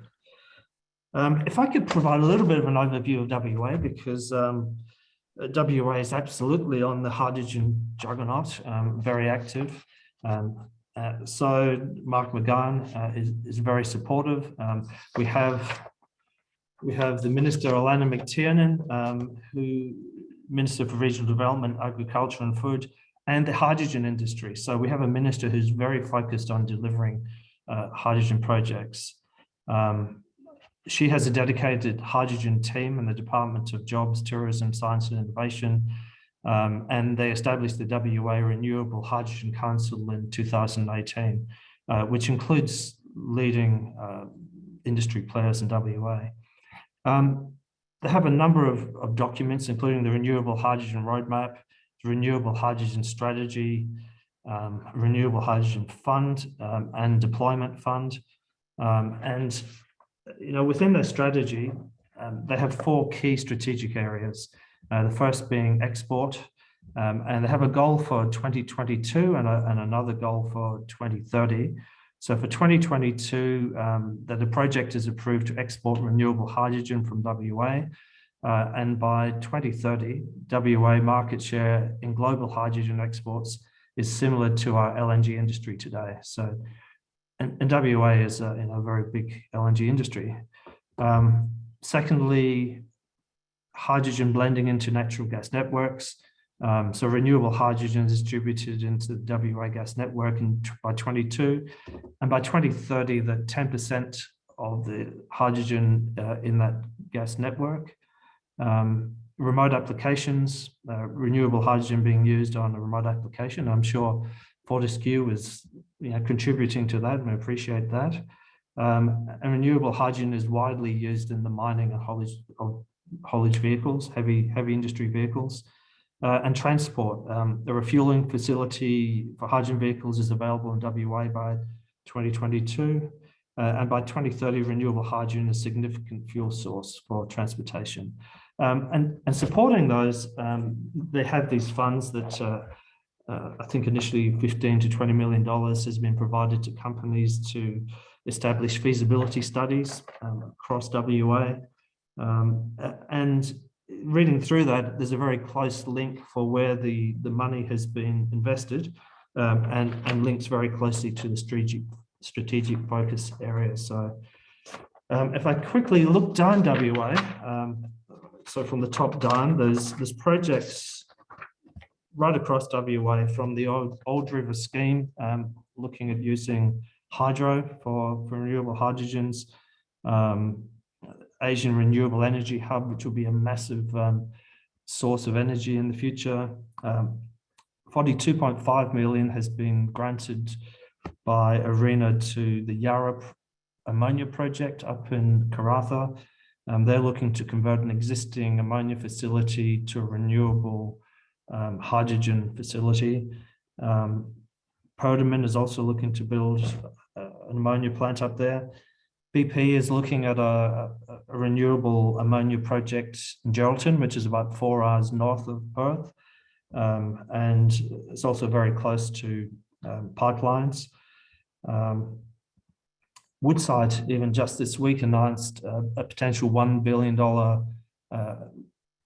If I could provide a little bit of an overview of WA, because WA is absolutely on the hydrogen juggernaut, very active. So Mark McGowan is very supportive. We have the Minister Alana McTiernan, who Minister for Regional Development, Agriculture and Food, and the hydrogen industry. So we have a minister who's very focused on delivering hydrogen projects. She has a dedicated hydrogen team in the Department of Jobs, Tourism, Science and Innovation. And they established the WA Renewable Hydrogen Council in 2018, which includes leading industry players in WA. They have a number of documents, including the Renewable Hydrogen Roadmap, the Renewable Hydrogen Strategy, Renewable Hydrogen Fund, and Deployment Fund. And within their strategy, they have 4 key strategic areas. The first being export, and they have a goal for 2022 and another goal for 2030. So for 2022, the project is approved to export renewable hydrogen from WA. And by 2030, WA market share in global hydrogen exports is similar to our LNG industry today. So and WA is a very big LNG industry. Secondly, hydrogen blending into natural gas networks. So renewable hydrogen is distributed into the WA gas network by 22, and by 2030, that 10% of the hydrogen in that gas network. Remote applications, renewable hydrogen being used on a remote application. I'm sure Fortescue is contributing to that, and we appreciate that. And renewable hydrogen is widely used in the mining and haulage vehicles, heavy industry vehicles, and transport. The refueling facility for hydrogen vehicles is available in WA by 2022. And by 2030, renewable hydrogen is a significant fuel source for transportation. And supporting those, they have these funds that I think initially $15 to $20 million has been provided to companies to establish feasibility studies across WA. And reading through that, there's a very close link for where the money has been invested, and links very closely to the strategic focus areas. So if I quickly look down WA, so from the top down, there's projects right across WA, from the old river scheme, looking at using hydro for renewable hydrogens, Asian Renewable Energy Hub, which will be a massive source of energy in the future. 42.5 million has been granted by ARENA to the Yarra ammonia project up in Karratha. They're looking to convert an existing ammonia facility to a renewable hydrogen facility. Podeman is also looking to build an ammonia plant up there. BP is looking at a renewable ammonia project in Geraldton, which is about 4 hours north of Perth. And it's also very close to pipelines. Woodside, even just this week, announced a potential $1 billion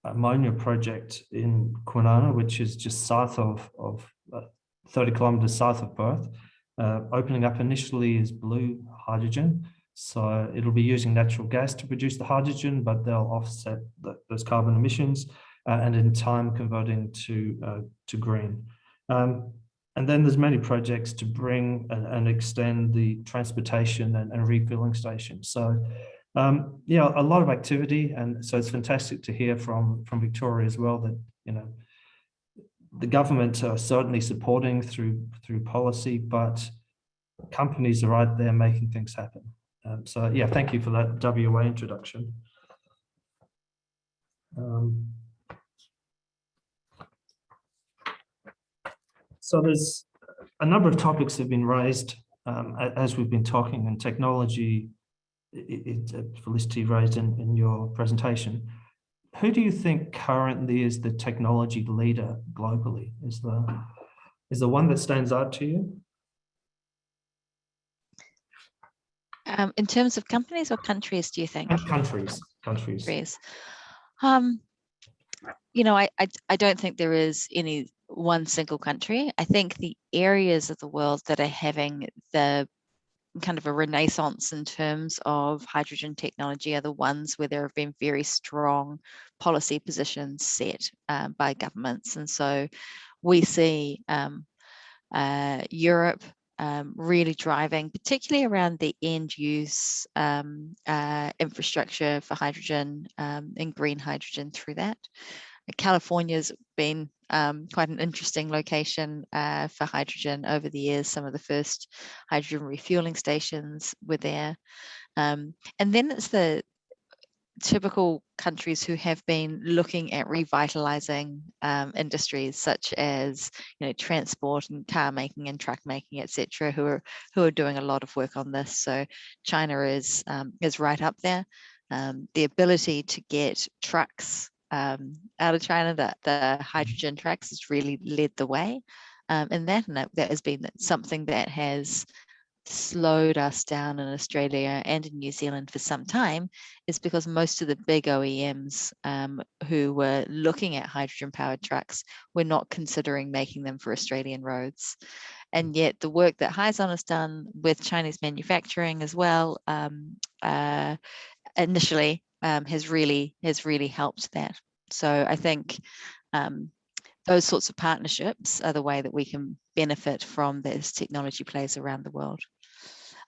ammonia project in Kwinana, which is just south of 30 kilometers south of Perth, opening up initially as blue hydrogen. So it'll be using natural gas to produce the hydrogen, but they'll offset those carbon emissions and in time converting to green. And then there's many projects to bring and extend the transportation and refilling stations. So yeah, a lot of activity, and so it's fantastic to hear from Victoria as well that the government are certainly supporting through policy, but companies are right there making things happen. So yeah, thank you for that WA introduction. So there's a number of topics that have been raised as we've been talking, and technology, Felicity raised in your presentation. Who do you think currently is the technology leader globally? Is the one that stands out to you? In terms of companies or countries, do you think? Countries. You know, I don't think there is any one single country. I think the areas of the world that are having the kind of a renaissance in terms of hydrogen technology are the ones where there have been very strong policy positions set by governments. And so we see Europe really driving, particularly around the end use infrastructure for hydrogen and green hydrogen through that. California's been quite an interesting location for hydrogen over the years. Some of the first hydrogen refueling stations were there. And then it's the typical countries who have been looking at revitalizing industries such as, you know, transport and car making and truck making, etc., who are doing a lot of work on this. So China is right up there. The ability to get trucks out of China, the hydrogen trucks, has really led the way, and that has been something that has slowed us down in Australia and in New Zealand for some time, is because most of the big OEMs who were looking at hydrogen powered trucks were not considering making them for Australian roads. And yet the work that Hyzon has done with Chinese manufacturing as well, initially has really helped that. So I think those sorts of partnerships are the way that we can benefit from this technology plays around the world.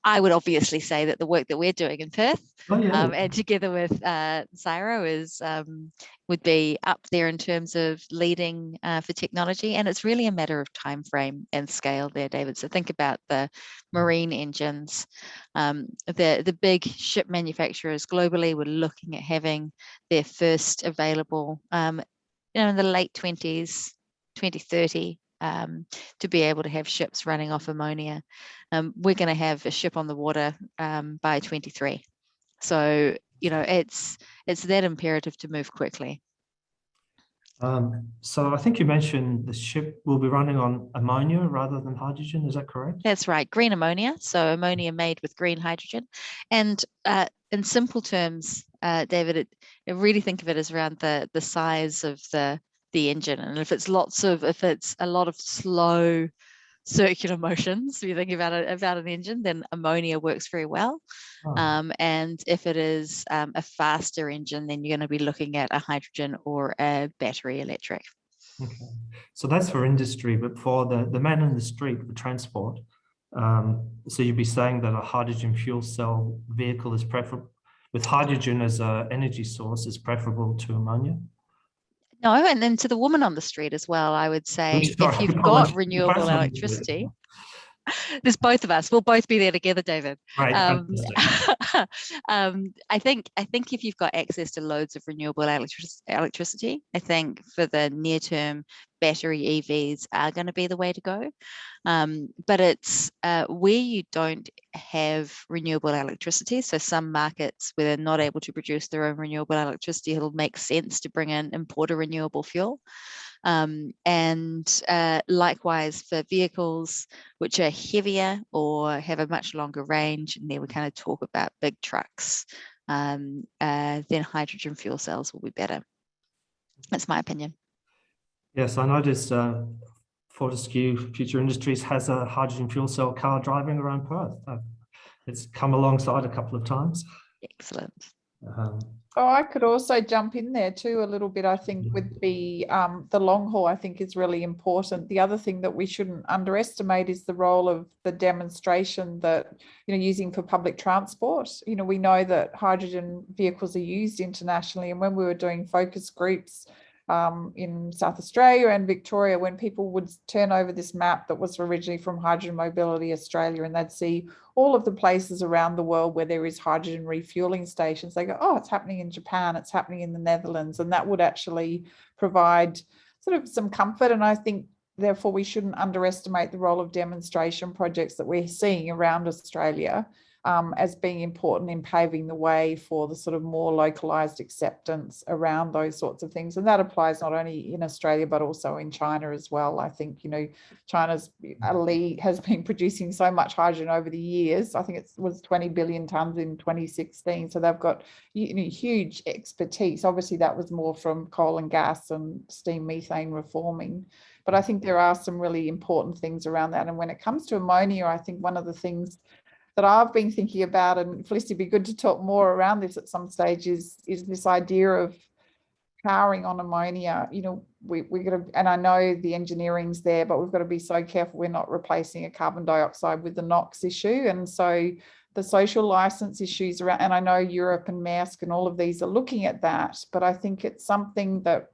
I would obviously say that the work that we're doing in Perth and together with CSIRO is would be up there in terms of leading for technology, and it's really a matter of time frame and scale there, David. So think about the marine engines. The big ship manufacturers globally were looking at having their first available in the late 20s, 2030, to be able to have ships running off ammonia. We're going to have a ship on the water by 23. So, it's that imperative to move quickly. So I think you mentioned the ship will be running on ammonia rather than hydrogen. Is that correct? That's right, green ammonia. So ammonia made with green hydrogen. And in simple terms, David, I really think of it as around the size of the engine. And if it's a lot of slow circular motions, if you think about an engine, then ammonia works very well. And if it is a faster engine, then you're going to be looking at a hydrogen or a battery electric. Okay, so that's for industry, but for the man in the street for transport, so you'd be saying that a hydrogen fuel cell vehicle is preferable, with hydrogen as an energy source, is preferable to ammonia? No, and then to the woman on the street as well, I would say, if you've got renewable electricity, there's both of us. We'll both be there together, David. Right. I think if you've got access to loads of renewable electricity, I think for the near term, battery EVs are going to be the way to go. But it's where you don't have renewable electricity. So some markets where they're not able to produce their own renewable electricity, it'll make sense to bring in import a renewable fuel. And likewise for vehicles which are heavier or have a much longer range, and there we kind of talk about big trucks, then hydrogen fuel cells will be better. That's my opinion. Yes, I noticed Fortescue Future Industries has a hydrogen fuel cell car driving around Perth. It's come alongside a couple of times. Excellent. I could also jump in there too a little bit. I think with the long haul, I think is really important. The other thing that we shouldn't underestimate is the role of the demonstration that using for public transport. We know that hydrogen vehicles are used internationally, and when we were doing focus groups in South Australia and Victoria, when people would turn over this map that was originally from Hydrogen Mobility Australia, and they'd see all of the places around the world where there is hydrogen refueling stations, they go, oh, it's happening in Japan, it's happening in the Netherlands, and that would actually provide sort of some comfort. And I think therefore we shouldn't underestimate the role of demonstration projects that we're seeing around Australia as being important in paving the way for the sort of more localized acceptance around those sorts of things. And that applies not only in Australia, but also in China as well. I think, China's has been producing so much hydrogen over the years. I think it was 20 billion tonnes in 2016. So they've got huge expertise. Obviously, that was more from coal and gas and steam methane reforming. But I think there are some really important things around that. And when it comes to ammonia, I think one of the things that I've been thinking about, and Felicity, it'd be good to talk more around this at some stage, is this idea of powering on ammonia. We're going to, and I know the engineering's there, but we've got to be so careful we're not replacing a carbon dioxide with the NOx issue. And so the social license issues around, and I know Europe and Maersk and all of these are looking at that, but I think it's something that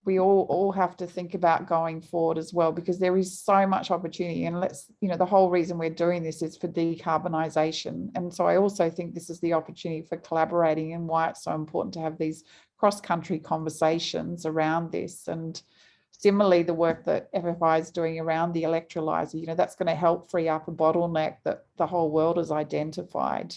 we all have to think about going forward as well, because there is so much opportunity. And the whole reason we're doing this is for decarbonisation. And so I also think this is the opportunity for collaborating, and why it's so important to have these cross-country conversations around this. And similarly, the work that FFI is doing around the electrolyzer, that's going to help free up a bottleneck that the whole world has identified.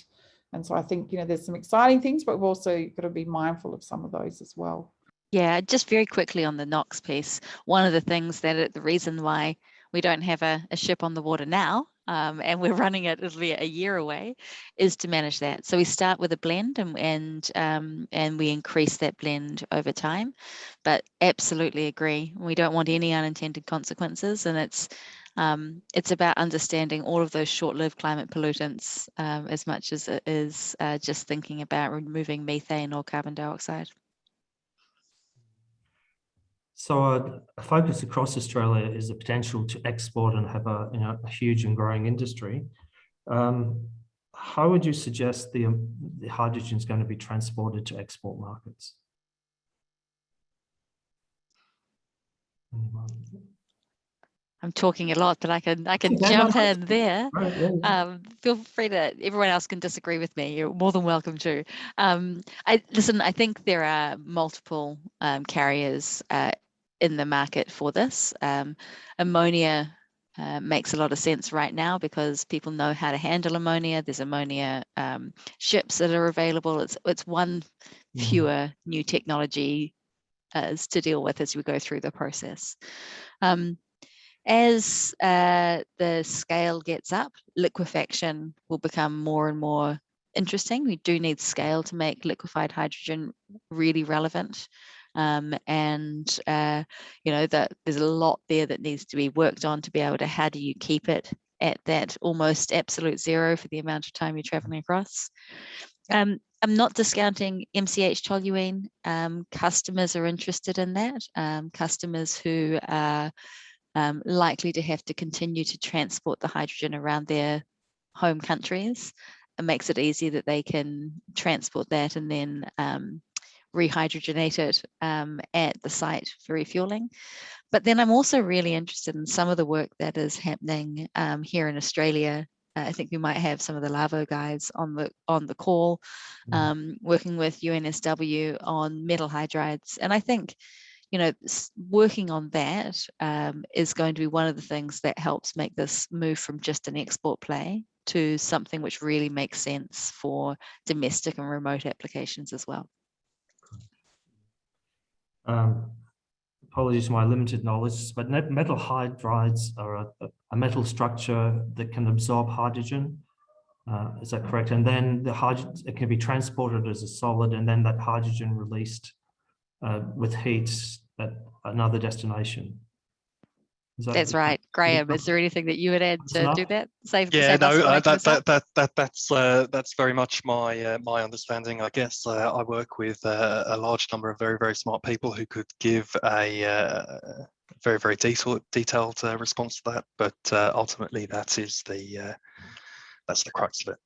And so I think, there's some exciting things, but we've also got to be mindful of some of those as well. Yeah, just very quickly on the NOx piece, one of the things the reason why we don't have a ship on the water now, and we're running it, it'll be a year away, is to manage that. So we start with a blend and we increase that blend over time. But absolutely agree, we don't want any unintended consequences, and it's It's about understanding all of those short-lived climate pollutants as much as it is just thinking about removing methane or carbon dioxide. So a focus across Australia is the potential to export and have a huge and growing industry. How would you suggest the hydrogen is going to be transported to export markets? I'm talking a lot, but I can jump in there. Right, Feel free to, everyone else can disagree with me. You're more than welcome to. I think there are multiple carriers in the market for this. Ammonia makes a lot of sense right now because people know how to handle ammonia. There's ammonia ships that are available. It's one fewer new technology to deal with as we go through the process. As the scale gets up, liquefaction will become more and more interesting. We do need scale to make liquefied hydrogen really relevant. You know, that there's a lot there that needs to be worked on to be able to, how do you keep it at that almost absolute zero for the amount of time you're traveling across? I'm not discounting MCH toluene. Customers are interested in that. Customers who are likely to have to continue to transport the hydrogen around their home countries. It makes it easy that they can transport that and then rehydrogenate it at the site for refueling. But then I'm also really interested in some of the work that is happening here in Australia. I think we might have some of the Lavo guys on the call, working with UNSW on metal hydrides. And I think, you know, working on that is going to be one of the things that helps make this move from just an export play to something which really makes sense for domestic and remote applications as well. Apologies for my limited knowledge, but metal hydrides are a metal structure that can absorb hydrogen. Is that correct? And then the hydrogen, it can be transported as a solid, and then that hydrogen released with heat at another destination. That's right, Graeme. Is there anything that you would add to do that? That's very much my my understanding. I guess I work with a large number of very, very smart people who could give a very, very detailed response to that. But ultimately, that's the crux of it.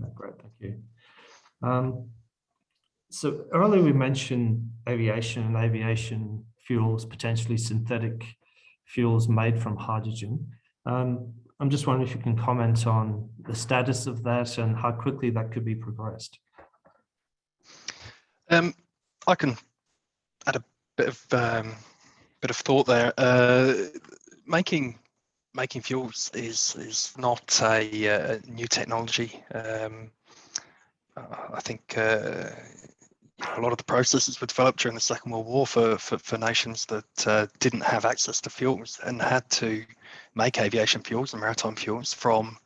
Okay, great, thank you. So earlier we mentioned aviation and aviation fuels, potentially synthetic fuels made from hydrogen. I'm just wondering if you can comment on the status of that and how quickly that could be progressed. I can add a bit of thought there. Making fuels is not a new technology. I think a lot of the processes were developed during the Second World War for nations that didn't have access to fuels and had to make aviation fuels and maritime fuels from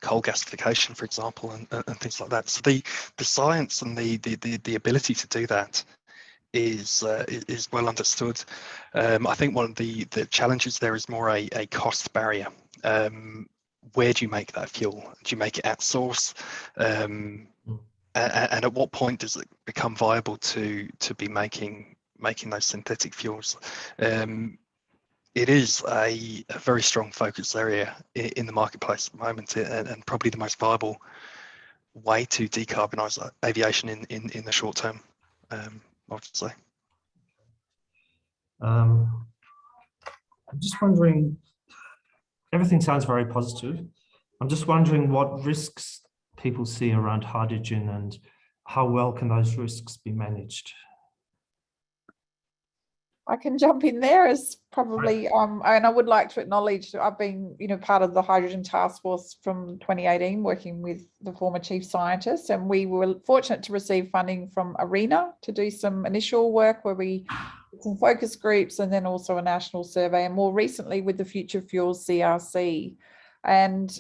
coal gasification, for example, and things like that. So the science and the ability to do that is well understood. I think one of the challenges there is more a cost barrier. Where do you make that fuel? Do you make it at source? And at what point does it become viable to be making those synthetic fuels? It is a very strong focus area in the marketplace at the moment, and probably the most viable way to decarbonise aviation in the short term, I would say. I'm just wondering, everything sounds very positive. I'm just wondering what risks people see around hydrogen and how well can those risks be managed? I can jump in there as probably, and I would like to acknowledge that I've been, part of the Hydrogen Taskforce from 2018, working with the former chief scientist, and we were fortunate to receive funding from ARENA to do some initial work where we did some focus groups and then also a national survey, and more recently with the Future Fuels CRC. And,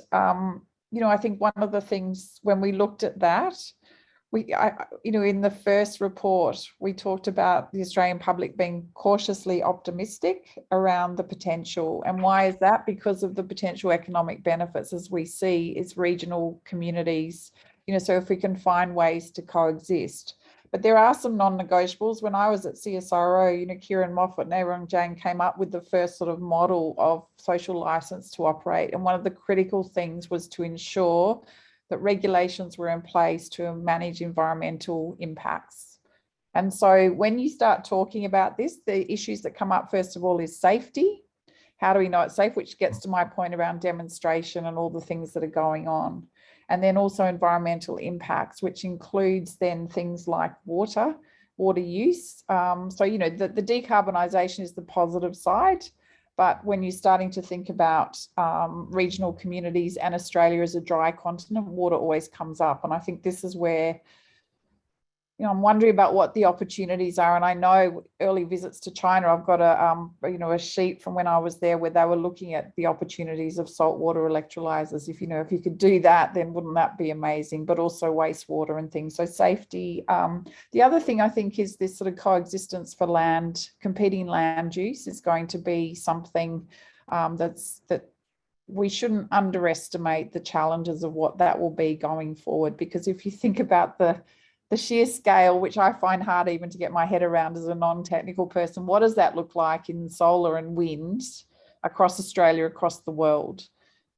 I think one of the things when we looked at that, in the first report, we talked about the Australian public being cautiously optimistic around the potential. And why is that? Because of the potential economic benefits, as we see, is regional communities, so if we can find ways to coexist. But there are some non-negotiables. When I was at CSIRO, Kieran Moffat and Aaron Jane came up with the first sort of model of social license to operate. And one of the critical things was to ensure that regulations were in place to manage environmental impacts. And so when you start talking about this, the issues that come up, first of all, is safety. How do we know it's safe? Which gets to my point around demonstration and all the things that are going on. And then also environmental impacts, which includes then things like water use. So, the decarbonisation is the positive side. But when you're starting to think about regional communities and Australia as a dry continent, water always comes up. And I think this is where, I'm wondering about what the opportunities are. And I know early visits to China, I've got a sheet from when I was there where they were looking at the opportunities of saltwater electrolyzers. If you could do that, then wouldn't that be amazing? But also wastewater and things. So safety. The other thing I think is this sort of coexistence for land, competing land use is going to be something that we shouldn't underestimate the challenges of what that will be going forward. Because if you think about the sheer scale, which I find hard even to get my head around as a non-technical person, what does that look like in solar and wind across Australia, across the world?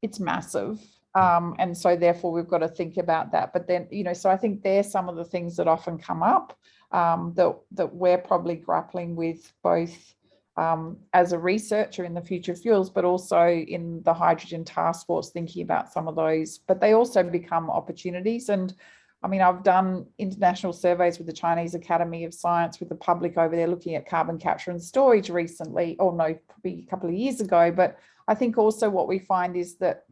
It's massive. And so therefore we've got to think about that. But then, so I think there's some of the things that often come up that we're probably grappling with both as a researcher in the future fuels, but also in the hydrogen task force, thinking about some of those, but they also become opportunities. And I've done international surveys with the Chinese Academy of Science with the public over there looking at carbon capture and storage recently, probably a couple of years ago. But I think also what we find is that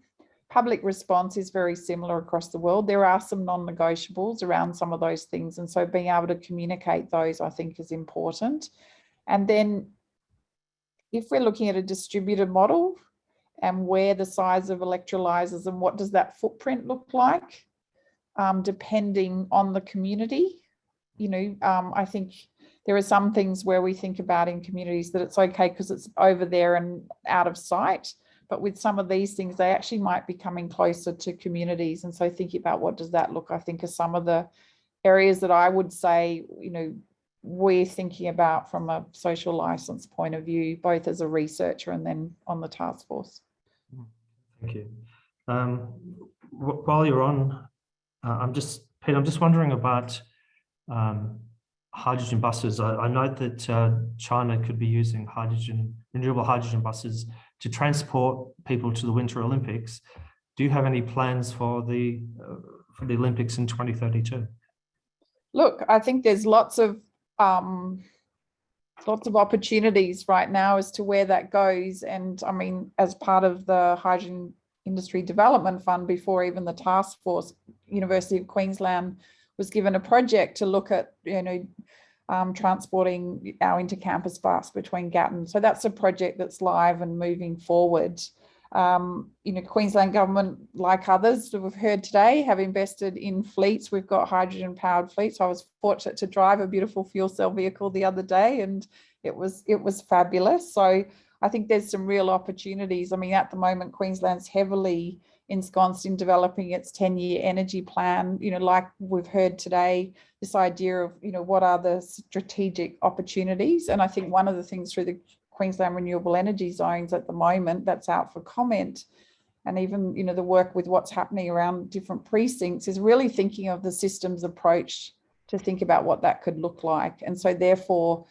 public response is very similar across the world. There are some non-negotiables around some of those things. And so being able to communicate those, I think, is important. And then if we're looking at a distributed model and where the size of electrolyzers and what does that footprint look like, depending on the community, I think there are some things where we think about in communities that it's okay because it's over there and out of sight. But with some of these things, they actually might be coming closer to communities. And so thinking about what does that look, I think, are some of the areas that I would say, we're thinking about from a social license point of view, both as a researcher and then on the task force. Thank you. While you're on, Pete, I'm just wondering about hydrogen buses. I note that China could be using renewable hydrogen buses to transport people to the Winter Olympics. Do you have any plans for the Olympics in 2032? Look, I think there's lots of opportunities right now as to where that goes. And as part of the Hydrogen Industry Development Fund, before even the task force, University of Queensland was given a project to look at, transporting our intercampus bus between Gatton. So that's a project that's live and moving forward. Queensland government, like others that we've heard today, have invested in fleets. We've got hydrogen powered fleets. I was fortunate to drive a beautiful fuel cell vehicle the other day, and it was fabulous. So I think there's some real opportunities. At the moment, Queensland's heavily ensconced in developing its 10-year energy plan, like we've heard today, this idea of, what are the strategic opportunities. And I think one of the things through the Queensland Renewable Energy Zones at the moment that's out for comment, and even, the work with what's happening around different precincts, is really thinking of the systems approach to think about what that could look like. And so therefore,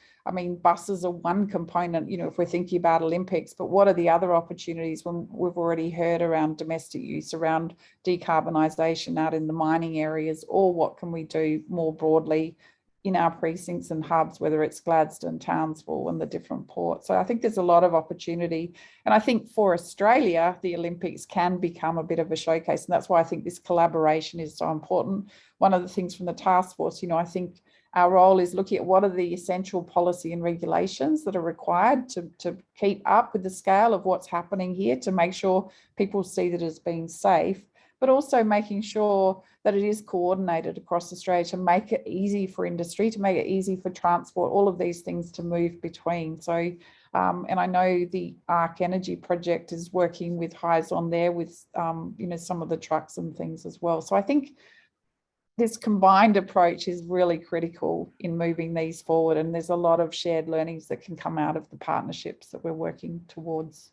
buses are one component, if we're thinking about Olympics, but what are the other opportunities when we've already heard around domestic use, around decarbonisation out in the mining areas, or what can we do more broadly in our precincts and hubs, whether it's Gladstone, Townsville and the different ports. So I think there's a lot of opportunity. And I think for Australia, the Olympics can become a bit of a showcase. And that's why I think this collaboration is so important. One of the things from the task force, I think our role is looking at what are the essential policy and regulations that are required to keep up with the scale of what's happening here, to make sure people see that it's been safe, but also making sure that it is coordinated across Australia to make it easy for industry, to make it easy for transport, all of these things to move between. So, and I know the ARC Energy project is working with Highs on there with, you know, some of the trucks and things as well. So I think this combined approach is really critical in moving these forward, and there's a lot of shared learnings that can come out of the partnerships that we're working towards.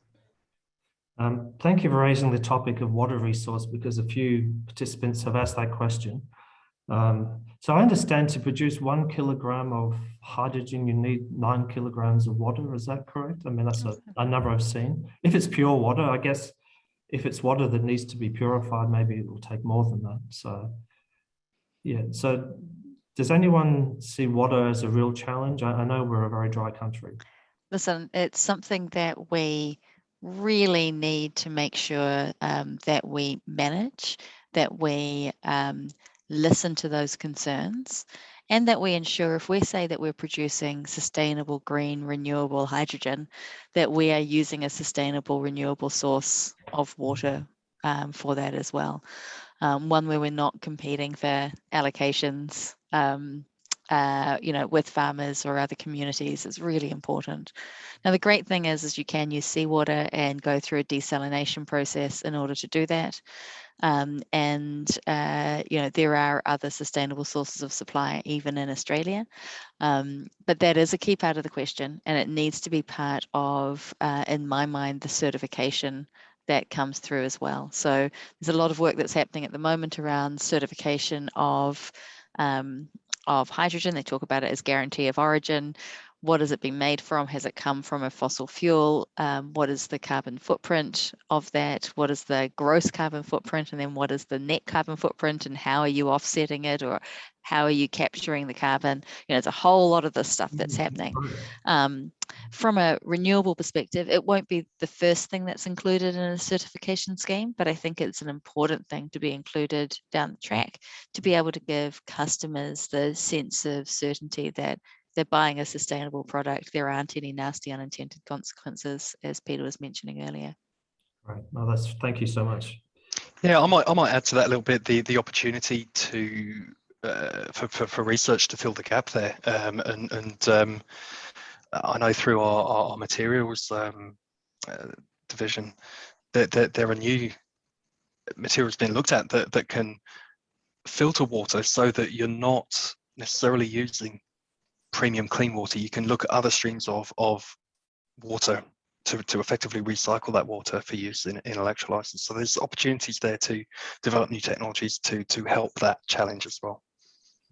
Thank you for raising the topic of water resource, because a few participants have asked that question. So I understand to produce 1 kilogram of hydrogen, you need 9 kilograms of water. Is that correct? I mean, that's a number I've seen. If it's pure water, I guess if it's water that needs to be purified, maybe it will take more than that. So yeah, so does anyone see water as a real challenge? I know we're a very dry country. Listen, it's something that we really need to make sure that we manage, that we listen to those concerns, and that we ensure, if we say that we're producing sustainable, green, renewable hydrogen, that we are using a sustainable, renewable source of water for that as well. One where we're not competing for allocations, you know, with farmers or other communities is really important. Now, the great thing is you can use seawater and go through a desalination process in order to do that. You know, there are other sustainable sources of supply even in Australia, but that is a key part of the question, and it needs to be part of, in my mind, the certification that comes through as well. So there's a lot of work that's happening at the moment around certification of hydrogen. They talk about it as guarantee of origin. What has it been made from? Has it come from a fossil fuel? What is the carbon footprint of that? What is the gross carbon footprint? And then what is the net carbon footprint? And how are you offsetting it? Or how are you capturing the carbon? You know, it's a whole lot of this stuff that's happening. From a renewable perspective, it won't be the first thing that's included in a certification scheme, but I think it's an important thing to be included down the track to be able to give customers the sense of certainty that they're buying a sustainable product. There aren't any nasty unintended consequences, as Peter was mentioning earlier. Right. No, thank you so much. Yeah, I might add to that a little bit, the opportunity to for research to fill the gap there, I know through our materials division that there are new materials being looked at that can filter water so that you're not necessarily using premium clean water. You can look at other streams of water to effectively recycle that water for use in electrolysis. So there's opportunities there to develop new technologies to help that challenge as well.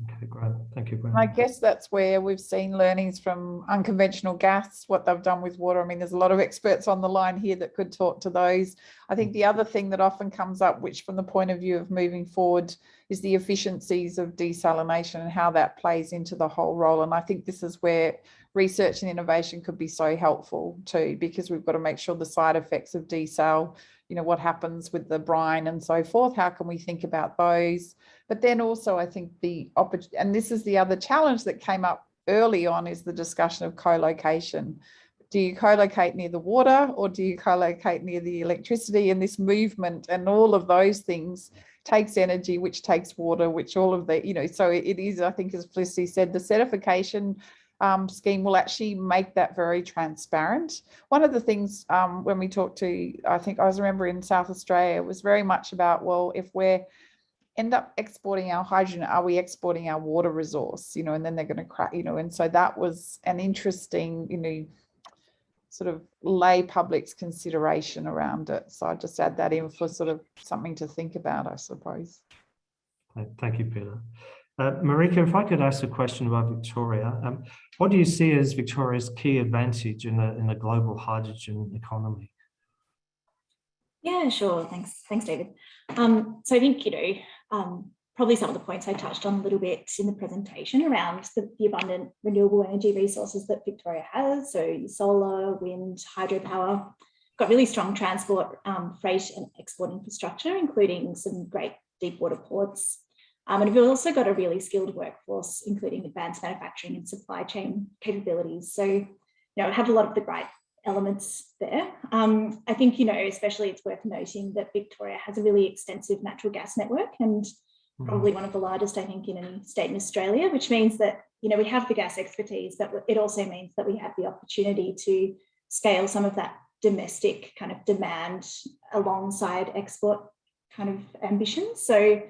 Okay, great. Thank you, Graeme. I guess that's where we've seen learnings from unconventional gas, what they've done with water. I mean, there's a lot of experts on the line here that could talk to those. I think the other thing that often comes up, which from the point of view of moving forward, is the efficiencies of desalination and how that plays into the whole role. And I think this is where research and innovation could be so helpful too, because we've got to make sure the side effects of desal, you know, what happens with the brine and so forth, how can we think about those? But then also I think and this is the other challenge that came up early on, is the discussion of co-location. Do you co-locate near the water or do you co-locate near the electricity? And this movement and all of those things takes energy, which takes water, which all of the, you know, so it is, I think, as Felicity said, the certification scheme will actually make that very transparent. One of the things when we talked to, I think I was remembering in South Australia, it was very much about, well, if we're end up exporting our hydrogen, are we exporting our water resource, you know, and then they're going to crack, you know, and so that was an interesting, you know, sort of lay public's consideration around it. So I just add that in for sort of something to think about, I suppose. Thank you, Peter. Marika, if I could ask a question about Victoria, what do you see as Victoria's key advantage in a global hydrogen economy? Yeah, sure. Thanks, David. So I think, you know, probably some of the points I touched on a little bit in the presentation around the abundant renewable energy resources that Victoria has. So solar, wind, hydropower, got really strong transport, freight and export infrastructure, including some great deep water ports. And we've also got a really skilled workforce, including advanced manufacturing and supply chain capabilities. So, you know, have a lot of the elements there. I think, especially it's worth noting that Victoria has a really extensive natural gas network, and probably one of the largest, I think, in any state in Australia, which means that, we have the gas expertise, but it also means that we have the opportunity to scale some of that domestic kind of demand alongside export kind of ambitions. So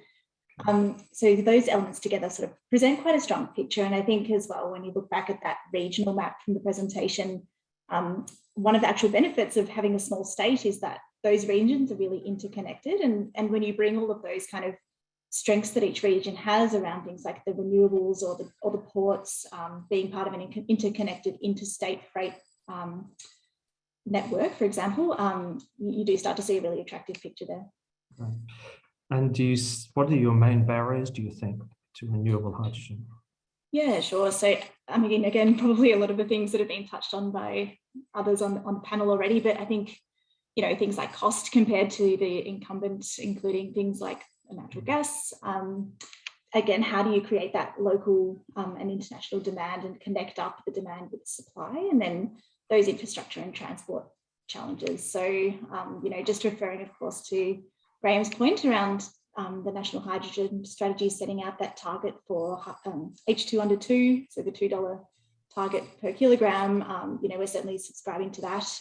those elements together sort of present quite a strong picture. And I think as well, when you look back at that regional map from the presentation, one of the actual benefits of having a small state is that those regions are really interconnected. And when you bring all of those kind of strengths that each region has around things like the renewables or the ports, being part of an interconnected interstate freight network, for example, you do start to see a really attractive picture there. Right. And what are your main barriers, do you think, to renewable hydrogen? Yeah, sure. So, I mean, again, probably a lot of the things that have been touched on by others on the panel already, but I think, things like cost compared to the incumbents, including things like natural gas. Again, how do you create that local and international demand and connect up the demand with the supply? And then those infrastructure and transport challenges. So, just referring, of course, to Graeme's point around the National Hydrogen Strategy setting out that target for H2 under 2, so the $2 target per kilogram. We're certainly subscribing to that.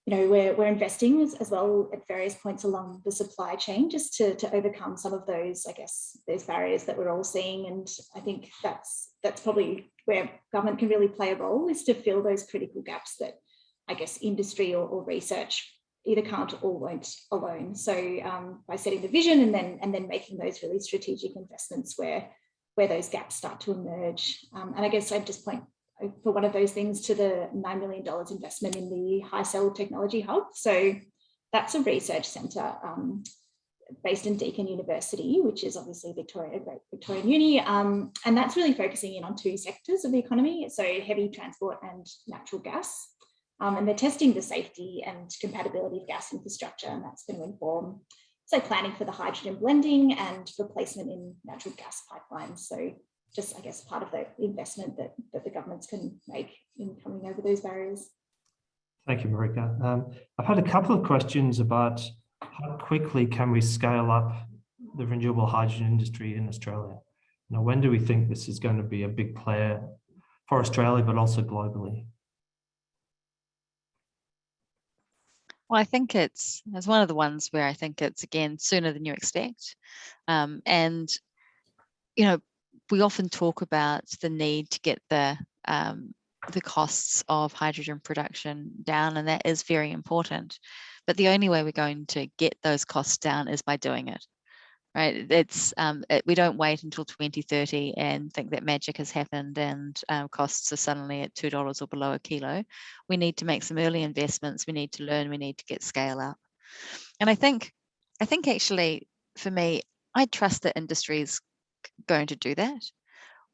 We're investing as well at various points along the supply chain just to overcome some of those, I guess, those barriers that we're all seeing. And I think that's probably where government can really play a role, is to fill those critical gaps that, I guess, industry or research either can't or won't alone. So by setting the vision and then making those really strategic investments where those gaps start to emerge. And I guess I'd just point for one of those things to the $9 million investment in the High Cell Technology Hub. So that's a research centre based in Deakin University, which is obviously Victorian Uni. And that's really focusing in on two sectors of the economy, so heavy transport and natural gas. And they're testing the safety and compatibility of gas infrastructure, and that's going to inform, so planning for the hydrogen blending and replacement in natural gas pipelines. So just, I guess, part of the investment that the governments can make in coming over those barriers. Thank you, Marika. I've had a couple of questions about how quickly can we scale up the renewable hydrogen industry in Australia? When do we think this is going to be a big player for Australia, but also globally? Well, I think it's one of the ones where I think it's, again, sooner than you expect. And, we often talk about the need to get the costs of hydrogen production down, and that is very important. But the only way we're going to get those costs down is by doing it, right? We don't wait until 2030 and think that magic has happened and costs are suddenly at $2 or below a kilo. We need to make some early investments. We need to learn. We need to get scale up. And I think actually, for me, I trust that industry is going to do that.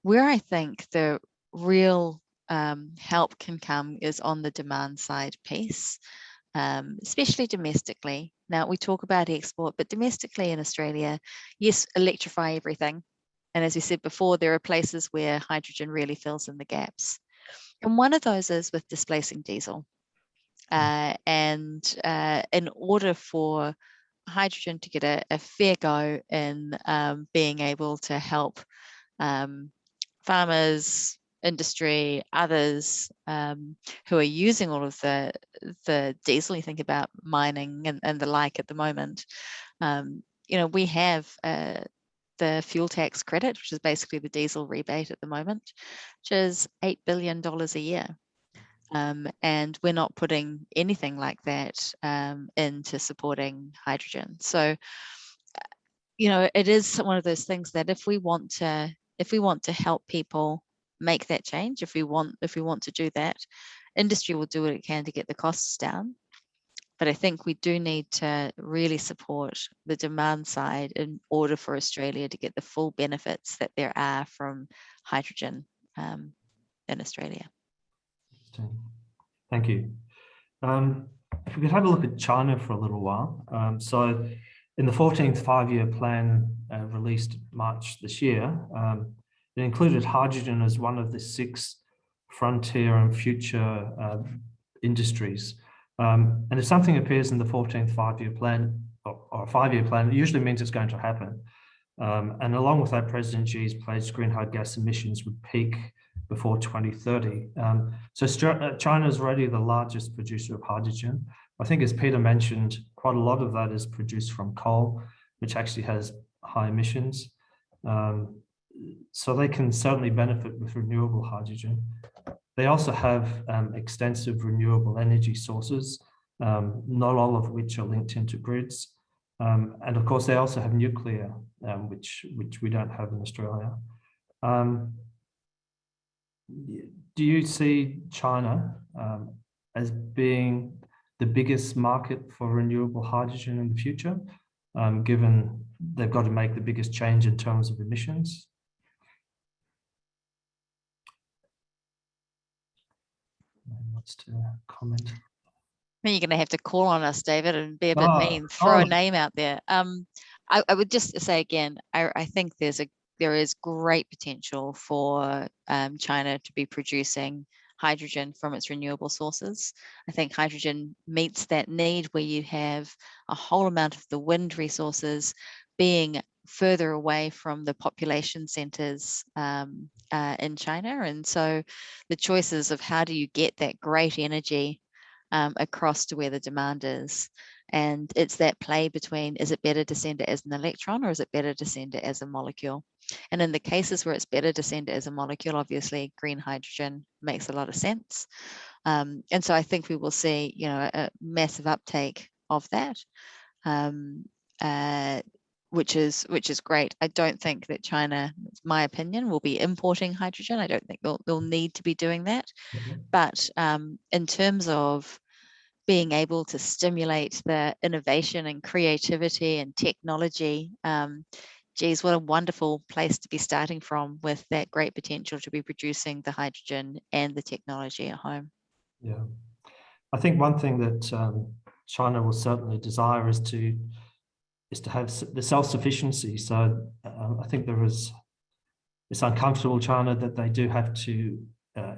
Where I think the real help can come is on the demand side piece, especially domestically. Now, we talk about export, but domestically in Australia, yes, electrify everything. And as we said before, there are places where hydrogen really fills in the gaps. And one of those is with displacing diesel. And in order for hydrogen to get a fair go in being able to help farmers, industry, others who are using all of the diesel, you think about mining and the like at the moment, we have the fuel tax credit, which is basically the diesel rebate at the moment, which is $8 billion a year. And we're not putting anything like that into supporting hydrogen. So, it is one of those things that if we want to help people make that change, if we want to do that, industry will do what it can to get the costs down. But I think we do need to really support the demand side in order for Australia to get the full benefits that there are from hydrogen in Australia. Thank you. If we could have a look at China for a little while. So in the 14th five-year plan released March this year, it included hydrogen as one of the 6 frontier and future industries. And if something appears in the 14th five-year plan or a five-year plan, it usually means it's going to happen. And along with that, President Xi's pledged greenhouse gas emissions would peak before 2030. So China is already the largest producer of hydrogen. I think, as Peta mentioned, quite a lot of that is produced from coal, which actually has high emissions. So they can certainly benefit with renewable hydrogen. They also have extensive renewable energy sources, not all of which are linked into grids. And of course, they also have nuclear, which we don't have in Australia. Do you see China as being the biggest market for renewable hydrogen in the future, given they've got to make the biggest change in terms of emissions? Who wants to comment? I mean, you're going to have to call on us, David, and be a bit mean, throw a name out there. I would just say again, I think there is great potential for China to be producing hydrogen from its renewable sources. I think hydrogen meets that need where you have a whole amount of the wind resources being further away from the population centers in China. And so the choices of how do you get that great energy across to where the demand is. And it's that play between, is it better to send it as an electron or is it better to send it as a molecule? And in the cases where it's better to send it as a molecule, obviously green hydrogen makes a lot of sense. And so I think we will see, a massive uptake of that, which is great. I don't think that China, it's my opinion, will be importing hydrogen. I don't think they'll need to be doing that. But in terms of being able to stimulate the innovation and creativity and technology, geez, what a wonderful place to be starting from with that great potential to be producing the hydrogen and the technology at home. Yeah, I think one thing that China will certainly desire is to have the self-sufficiency. So I think it's uncomfortable, China, that they do have to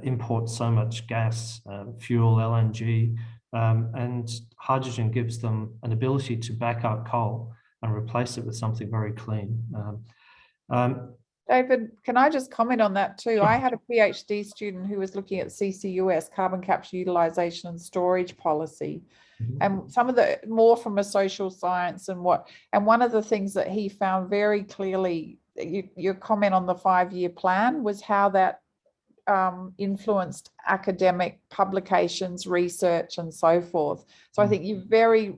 import so much gas, fuel, LNG, and hydrogen gives them an ability to back up coal and replace it with something very clean. David, can I just comment on that too? Sure. I had a PhD student who was looking at CCUS, carbon capture, utilization and storage policy. And some of the more from a social science and one of the things that he found very clearly, your comment on the 5-year plan, was how that influenced academic publications, research and so forth. So I think you're very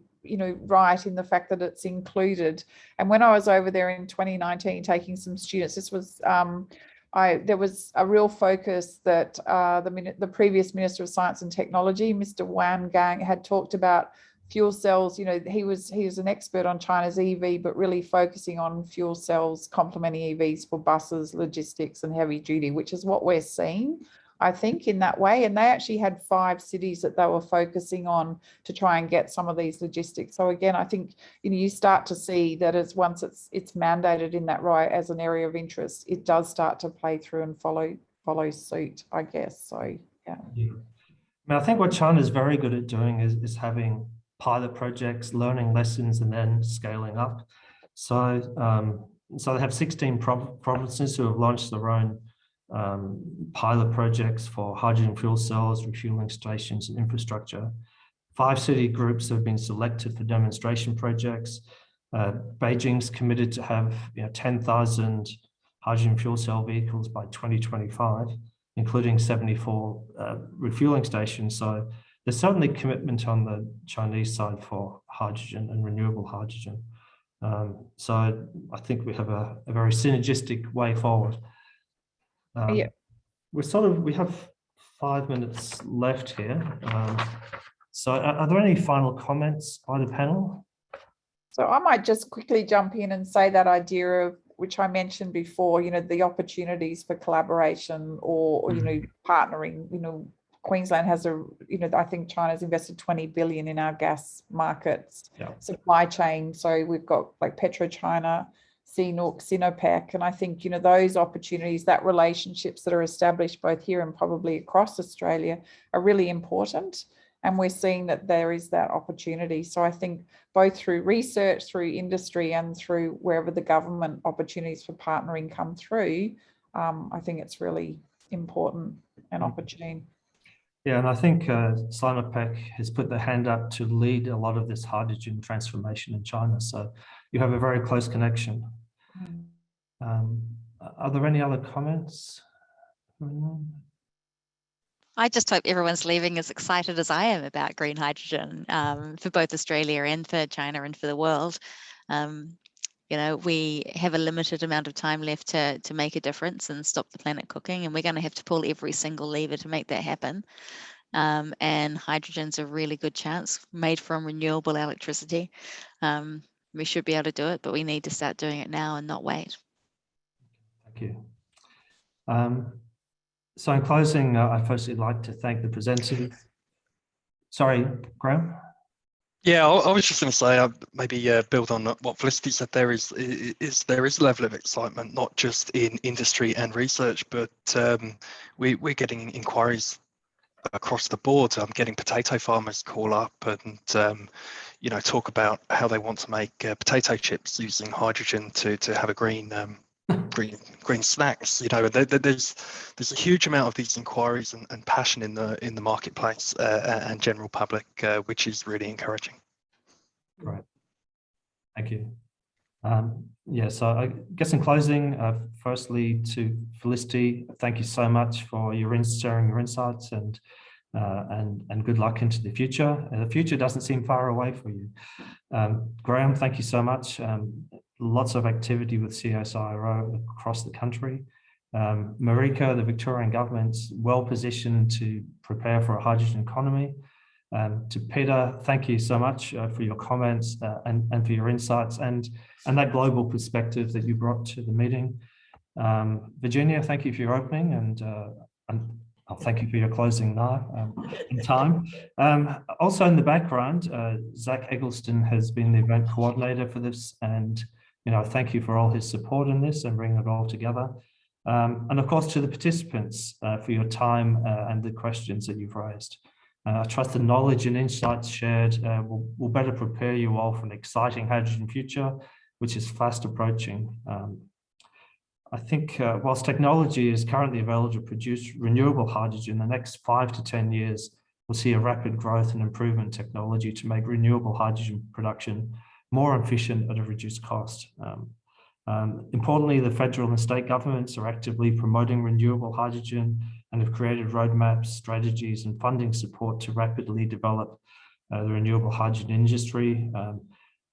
right in the fact that it's included. And when I was over there in 2019 taking some students, this was there was a real focus that the previous Minister of Science and Technology, Mr. Wanklyn, had talked about fuel cells. He was an expert on China's EV, but really focusing on fuel cells, complementing EVs for buses, logistics and heavy duty, which is what we're seeing, I think, in that way. And they actually had 5 cities that they were focusing on to try and get some of these logistics. So again, I think you start to see that once it's mandated in that right as an area of interest, it does start to play through and follow suit, I guess. So yeah. I think what China is very good at doing is having pilot projects, learning lessons, and then scaling up. So they have 16 provinces who have launched their own pilot projects for hydrogen fuel cells, refueling stations and infrastructure. 5 city groups have been selected for demonstration projects. Beijing's committed to have 10,000 hydrogen fuel cell vehicles by 2025, including 74 refueling stations. So there's certainly commitment on the Chinese side for hydrogen and renewable hydrogen. So I think we have a very synergistic way forward. Yeah. We have 5 minutes left here. So are there any final comments by the panel? So I might just quickly jump in and say that idea of, which I mentioned before, the opportunities for collaboration or partnering. Queensland has I think China's invested 20 billion in our gas markets, supply chain. So we've got like PetroChina, CNOOC, Sinopec, and I think those opportunities, that relationships that are established both here and probably across Australia, are really important. And we're seeing that there is that opportunity. So I think both through research, through industry, and through wherever the government opportunities for partnering come through, I think it's really important and opportune. Yeah, and I think Sinopec has put their hand up to lead a lot of this hydrogen transformation in China. So you have a very close connection. Are there any other comments? I just hope everyone's leaving as excited as I am about green hydrogen for both Australia and for China and for the world. You know, we have a limited amount of time left to make a difference and stop the planet cooking, and we're going to have to pull every single lever to make that happen. And hydrogen's a really good chance, made from renewable electricity. We should be able to do it, but we need to start doing it now and not wait. Thank you. So in closing, I firstly like to thank the presenters. Sorry, Graeme? Yeah, I was just going to say, maybe build on what Felicity said. There is a level of excitement, not just in industry and research, but we're getting inquiries across the board. I'm getting potato farmers call up and you know, talk about how they want to make potato chips using hydrogen to have a green snacks. You know, there's a huge amount of these inquiries and passion in the marketplace and general public, which is really encouraging. Right. Thank you. Yeah, so I guess in closing, firstly to Felicity, thank you so much for sharing your insights and good luck into the future. The future doesn't seem far away for you. Graeme, thank you so much. Lots of activity with CSIRO across the country. Marika, the Victorian government's well positioned to prepare for a hydrogen economy. To Peta, thank you so much for your comments and for your insights and that global perspective that you brought to the meeting. Virginia, thank you for your opening and I'll thank you for your closing now in time. Also in the background, Zach Eggleston has been the event coordinator for this, and you know, thank you for all his support in this and bringing it all together. And of course to the participants for your time and the questions that you've raised. I trust the knowledge and insights shared will better prepare you all for an exciting hydrogen future, which is fast approaching. I think whilst technology is currently available to produce renewable hydrogen, the next 5 to 10 years will see a rapid growth and improvement in technology to make renewable hydrogen production more efficient at a reduced cost. Importantly, the federal and state governments are actively promoting renewable hydrogen and have created roadmaps, strategies and funding support to rapidly develop the renewable hydrogen industry.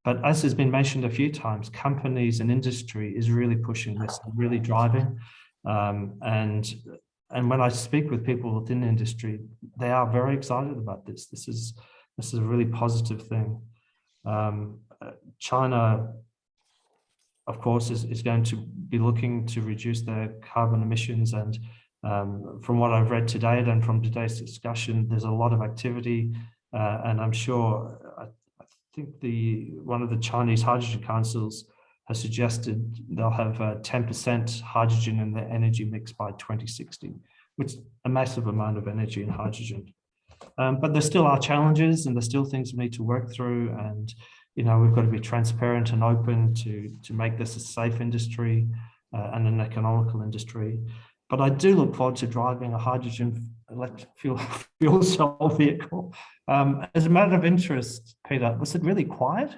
But as has been mentioned a few times, companies and industry is really pushing this, really driving. And when I speak with people within the industry, they are very excited about this. This is a really positive thing. China, of course, is going to be looking to reduce their carbon emissions. And from what I've read to date and from today's discussion, there's a lot of activity. And I'm sure, I think one of the Chinese hydrogen councils has suggested they'll have 10% hydrogen in their energy mix by 2060, which is a massive amount of energy and hydrogen. But there still are challenges and there's still things we need to work through. And you know, we've got to be transparent and open to make this a safe industry and an economical industry. But I do look forward to driving a hydrogen fuel cell vehicle. As a matter of interest, Peta, was it really quiet?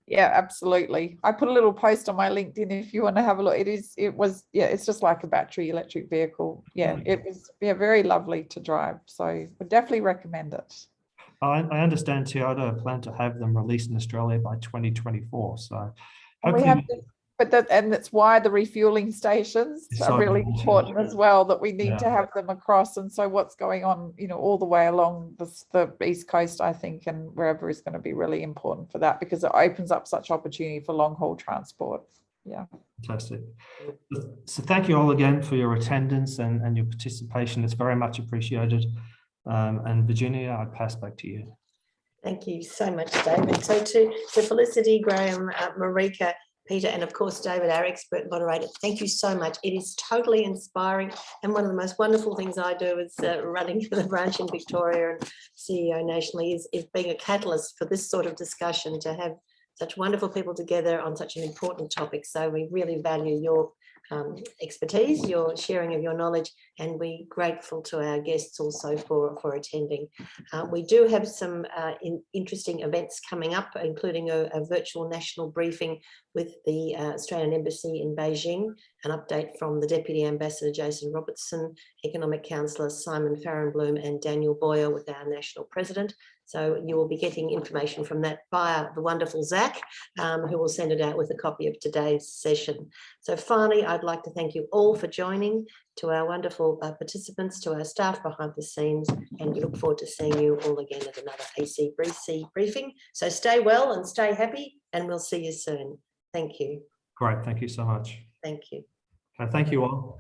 Yeah, absolutely. I put a little post on my LinkedIn if you want to have a look. It's just like a battery electric vehicle. Yeah, it was very lovely to drive. So would definitely recommend it. I understand Toyota plan to have them released in Australia by 2024. So hopefully, and that's why the refueling stations are really important as well, that we need to have them across. And so what's going on, you know, all the way along the East Coast, I think, and wherever is going to be really important for that, because it opens up such opportunity for long haul transport. Yeah. Fantastic. So thank you all again for your attendance and your participation. It's very much appreciated. And Virginia, I pass back to you. Thank you so much, David. So to Felicity, Graeme, Marika, Peta, and of course, David, our expert moderator. Thank you so much. It is totally inspiring. And one of the most wonderful things I do is running for the branch in Victoria and CEO nationally is being a catalyst for this sort of discussion, to have such wonderful people together on such an important topic. So we really value your expertise, your sharing of your knowledge, and we're grateful to our guests also for attending. We do have some interesting events coming up, including a virtual national briefing with the Australian Embassy in Beijing, an update from the Deputy Ambassador Jason Robertson, Economic Councillor Simon Farrenbloom, and Daniel Boyer with our National President. So you will be getting information from that via the wonderful Zach, who will send it out with a copy of today's session. So finally, I'd like to thank you all for joining, to our wonderful participants, to our staff behind the scenes, and we look forward to seeing you all again at another ACBC briefing. So stay well and stay happy, and we'll see you soon. Thank you. Great. Thank you so much. Thank you. Thank you all.